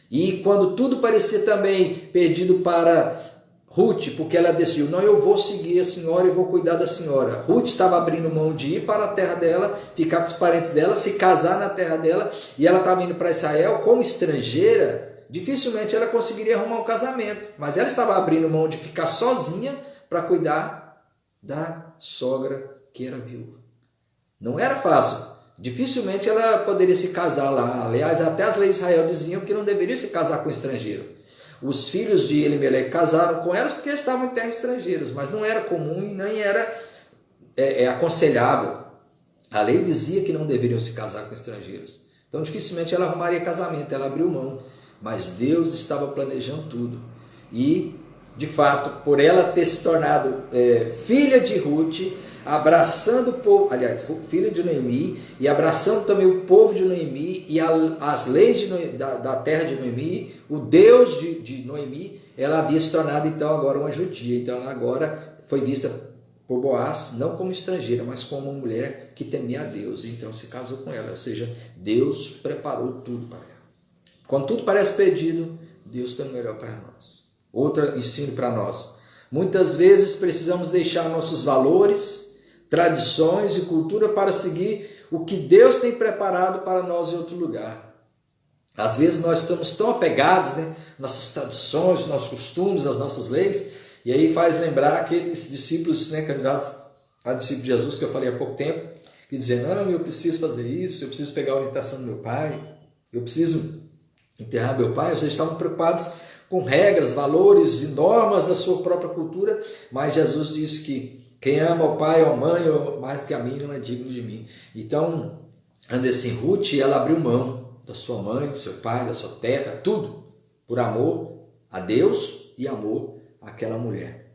E quando tudo parecia também perdido para Ruth, porque ela decidiu, não, eu vou seguir a senhora e vou cuidar da senhora. Ruth estava abrindo mão de ir para a terra dela, ficar com os parentes dela, se casar na terra dela, e ela estava indo para Israel como estrangeira. Dificilmente ela conseguiria arrumar um casamento, mas ela estava abrindo mão de ficar sozinha para cuidar da sogra que era viúva. Não era fácil, dificilmente ela poderia se casar lá. Aliás, até as leis de Israel diziam que não deveria se casar com estrangeiro. os filhos de Elimeleque casaram com elas porque estavam em terras estrangeiras, mas não era comum e nem era aconselhável. A lei dizia que não deveriam se casar com estrangeiros. Então dificilmente ela arrumaria casamento, ela abriu mão. Mas Deus estava planejando tudo. E, de fato, por ela ter se tornado filha de Ruth, abraçando o povo, aliás, filha de Noemi, e abraçando também o povo de Noemi e as leis da terra de Noemi, o Deus de Noemi, ela havia se tornado então agora uma judia. Então ela agora foi vista por Boaz, não como estrangeira, mas como uma mulher que temia a Deus. Então se casou com ela, ou seja, Deus preparou tudo para ela. Quando tudo parece perdido, Deus tem o melhor para nós. Outro ensino para nós. Muitas vezes precisamos deixar nossos valores, tradições e cultura para seguir o que Deus tem preparado para nós em outro lugar. Às vezes nós estamos tão apegados, né, nossas tradições, nossos costumes, as nossas leis, e aí faz lembrar aqueles discípulos, né, candidatos a discípulo de Jesus que eu falei há pouco tempo, que diziam, não, eu preciso fazer isso, eu preciso pegar a orientação do meu pai, eu preciso enterrar meu pai. Ou seja, estavam preocupados com regras, valores e normas da sua própria cultura, mas Jesus disse que quem ama o pai ou a mãe mais que a mim não é digno de mim. Então, assim, Ruth, ela abriu mão da sua mãe, do seu pai, da sua terra, tudo, por amor a Deus e amor àquela mulher,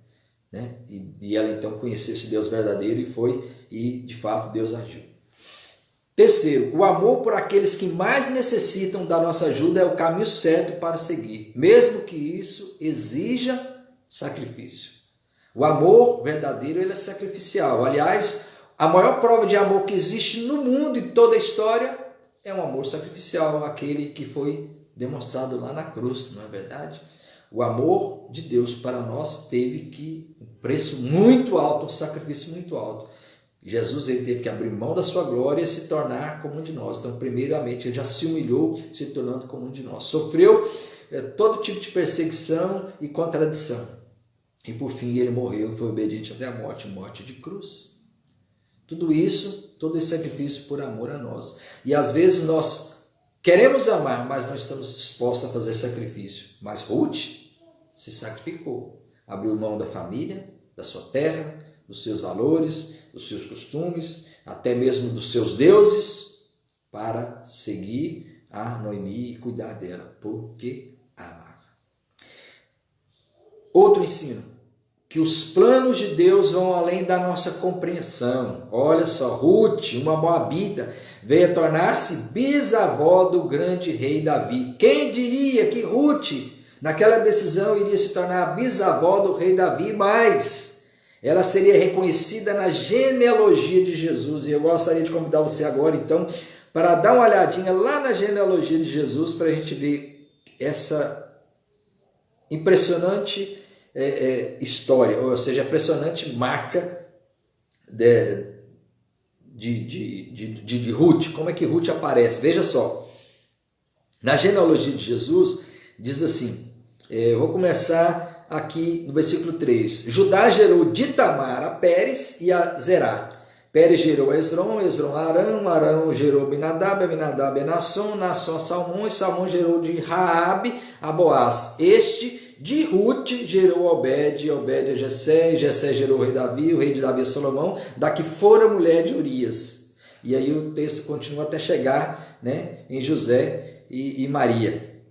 né? E ela então conheceu esse Deus verdadeiro e de fato Deus agiu. Terceiro, o amor por aqueles que mais necessitam da nossa ajuda é o caminho certo para seguir, mesmo que isso exija sacrifício. O amor verdadeiro, ele é sacrificial. Aliás, a maior prova de amor que existe no mundo e toda a história é um amor sacrificial, aquele que foi demonstrado lá na cruz, não é verdade? O amor de Deus para nós teve um preço muito alto, um sacrifício muito alto. Jesus, ele teve que abrir mão da sua glória e se tornar como um de nós. Então, primeiramente, ele já se humilhou, se tornando como um de nós. Sofreu todo tipo de perseguição e contradição. E por fim ele morreu, foi obediente até a morte, morte de cruz. Tudo isso, todo esse sacrifício por amor a nós. E às vezes nós queremos amar, mas não estamos dispostos a fazer sacrifício. Mas Ruth se sacrificou, abriu mão da família, da sua terra, dos seus valores, dos seus costumes, até mesmo dos seus deuses, para seguir a Noemi e cuidar dela, porque amava. Outro ensino, que os planos de Deus vão além da nossa compreensão. Olha só, Ruth, uma moabita, veio a tornar-se bisavó do grande rei Davi. Quem diria que Ruth, naquela decisão, iria se tornar bisavó do rei Davi, mas ela seria reconhecida na genealogia de Jesus. E eu gostaria de convidar você agora, então, para dar uma olhadinha lá na genealogia de Jesus, para a gente ver essa impressionante história, ou seja, impressionante marca de Ruth. Como é que Ruth aparece? Veja só, na genealogia de Jesus, diz assim, eu vou começar aqui no versículo 3, Judá gerou de Tamar a Pérez e a Zerá, Pérez gerou a Esrom, Esrom a Arão, Arão gerou Abinadab, Abinadab a Naasson, Naasson a Salmão, e Salmão gerou de Raabe a Boaz. Este de Ruth gerou Obed, Obed a Jessé, Jessé gerou o rei de Davi a Salomão, da que fora mulher de Urias. E aí o texto continua até chegar, né, em José e Maria.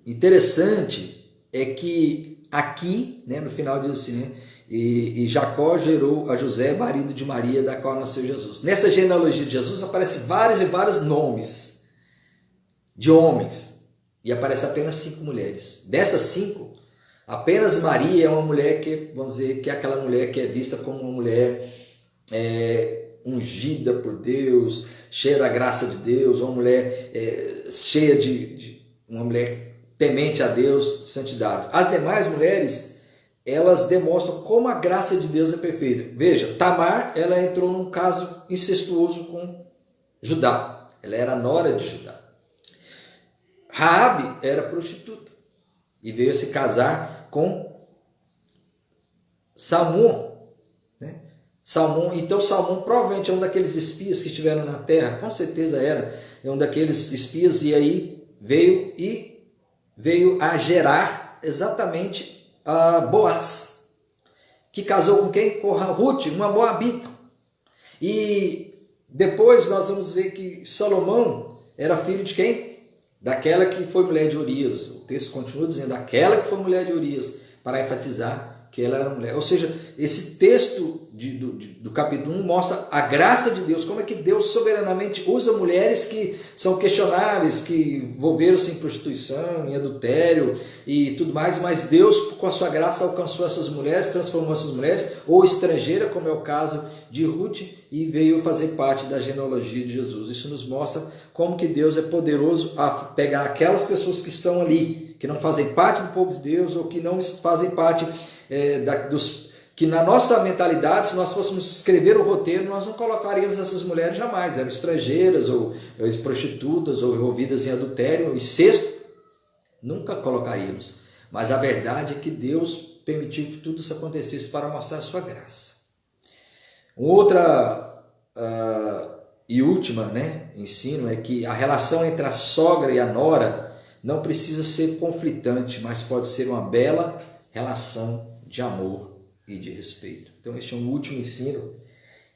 Interessante é que aqui, né, no final diz assim, né, e Jacó gerou a José, marido de Maria, da qual nasceu Jesus. Nessa genealogia de Jesus aparecem vários e vários nomes de homens. E aparece apenas 5 mulheres. Dessas 5, apenas Maria é uma mulher que, vamos dizer, que é aquela mulher que é vista como uma mulher ungida por Deus, cheia da graça de Deus, uma mulher cheia uma mulher temente a Deus, de santidade. As demais mulheres, elas demonstram como a graça de Deus é perfeita. Veja, Tamar, ela entrou num caso incestuoso com Judá. Ela era nora de Judá. Raabe era prostituta e veio a se casar com Salmão, né? Então Salmão provavelmente é um daqueles espias que estiveram na terra, com certeza é um daqueles espias, e aí veio a gerar exatamente Boaz, que casou com quem? Com Ruth, uma moabita. E depois nós vamos ver que Salomão era filho de quem? Daquela que foi mulher de Urias. O texto continua dizendo, aquela que foi mulher de Urias, para enfatizar que ela era mulher. Ou seja, esse texto do capítulo 1 mostra a graça de Deus, como é que Deus soberanamente usa mulheres que são questionáveis, que envolveram-se em prostituição, em adultério e tudo mais, mas Deus, com a sua graça, alcançou essas mulheres, transformou essas mulheres, ou estrangeira, como é o caso de Ruth, e veio fazer parte da genealogia de Jesus. Isso nos mostra como que Deus é poderoso a pegar aquelas pessoas que estão ali, que não fazem parte do povo de Deus, ou que não fazem parte que na nossa mentalidade, se nós fôssemos escrever o roteiro, nós não colocaríamos essas mulheres jamais, eram estrangeiras, ou prostitutas, ou envolvidas em adultério, ou incesto, nunca colocaríamos. Mas a verdade é que Deus permitiu que tudo isso acontecesse para mostrar a sua graça. Outra e última, ensino é que a relação entre a sogra e a nora não precisa ser conflitante, mas pode ser uma bela relação de amor e de respeito. Então este é um último ensino,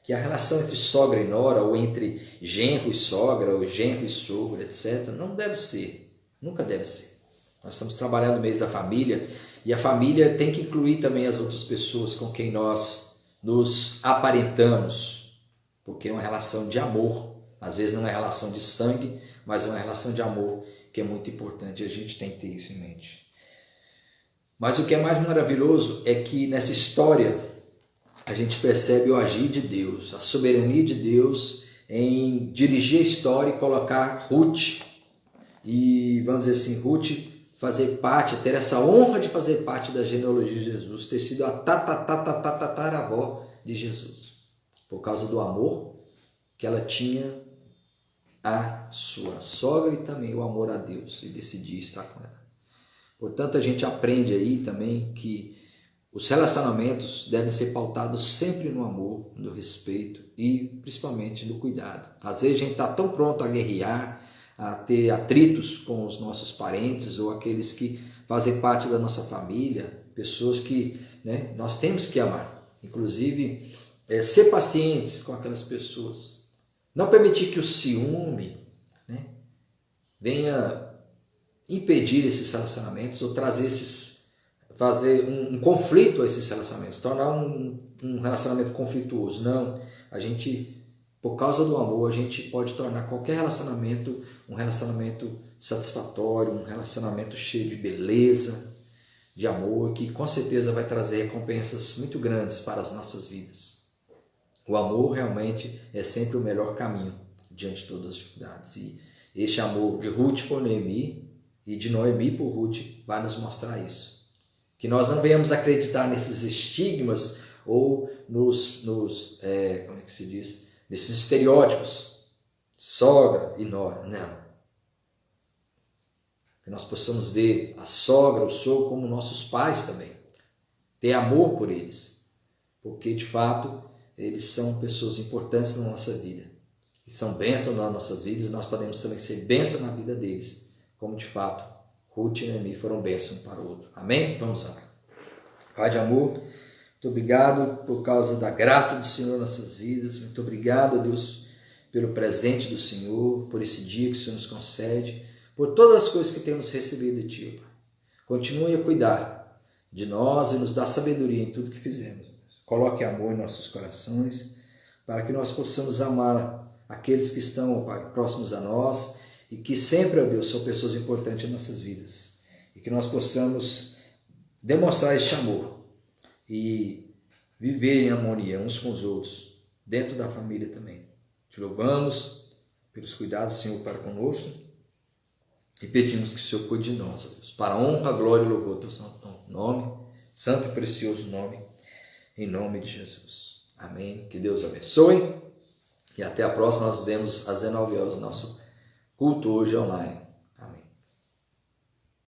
que a relação entre sogra e nora, ou entre genro e sogra, ou genro e sogra, etc., não deve ser, nunca deve ser. Nós estamos trabalhando no mês da família, e a família tem que incluir também as outras pessoas com quem nós nos aparentamos, porque é uma relação de amor, às vezes não é relação de sangue, mas é uma relação de amor que é muito importante, e a gente tem que ter isso em mente. Mas o que é mais maravilhoso é que nessa história a gente percebe o agir de Deus, a soberania de Deus em dirigir a história e colocar Ruth, e vamos dizer assim, Ruth fazer parte, ter essa honra de fazer parte da genealogia de Jesus, ter sido a tataravó de Jesus, por causa do amor que ela tinha à sua sogra e também o amor a Deus, e decidir estar com ela. Portanto, a gente aprende aí também que os relacionamentos devem ser pautados sempre no amor, no respeito e principalmente no cuidado. Às vezes a gente está tão pronto a guerrear, a ter atritos com os nossos parentes ou aqueles que fazem parte da nossa família, pessoas que nós temos que amar. Inclusive, ser pacientes com aquelas pessoas. Não permitir que o ciúme venha impedir esses relacionamentos ou fazer um conflito a esses relacionamentos, tornar um relacionamento conflituoso. Não, a gente, por causa do amor, a gente pode tornar qualquer relacionamento um relacionamento satisfatório, um relacionamento cheio de beleza, de amor, que com certeza vai trazer recompensas muito grandes para as nossas vidas. O amor realmente é sempre o melhor caminho diante de todas as dificuldades. E este amor de Ruth por Noemi e de Noemi por Ruth vai nos mostrar isso. Que nós não venhamos acreditar nesses estigmas ou nesses estereótipos, sogra e nora. Não. Que nós possamos ver a sogra, o sogro como nossos pais também. Ter amor por eles. Porque, de fato, eles são pessoas importantes na nossa vida. E são bênçãos nas nossas vidas e nós podemos também ser bênçãos na vida deles. Como de fato, Ruth e Noemi foram bênçãos um para o outro. Amém? Vamos orar. Pai de amor, muito obrigado por causa da graça do Senhor nas nossas vidas. Muito obrigado, Deus, pelo presente do Senhor, por esse dia que o Senhor nos concede, por todas as coisas que temos recebido de Ti, Pai. Continue a cuidar de nós e nos dar sabedoria em tudo que fizemos. Coloque amor em nossos corações, para que nós possamos amar aqueles que estão, Pai, próximos a nós, e que sempre, ó Deus, são pessoas importantes em nossas vidas. E que nós possamos demonstrar este amor e viver em harmonia uns com os outros, dentro da família também. Te louvamos pelos cuidados, Senhor, para conosco e pedimos que o Senhor cuide de nós, ó Deus, para a honra, glória e louvor do teu santo nome, santo e precioso nome, em nome de Jesus. Amém. Que Deus abençoe e até a próxima. Nós nos vemos às 19 horas no nosso culto hoje online.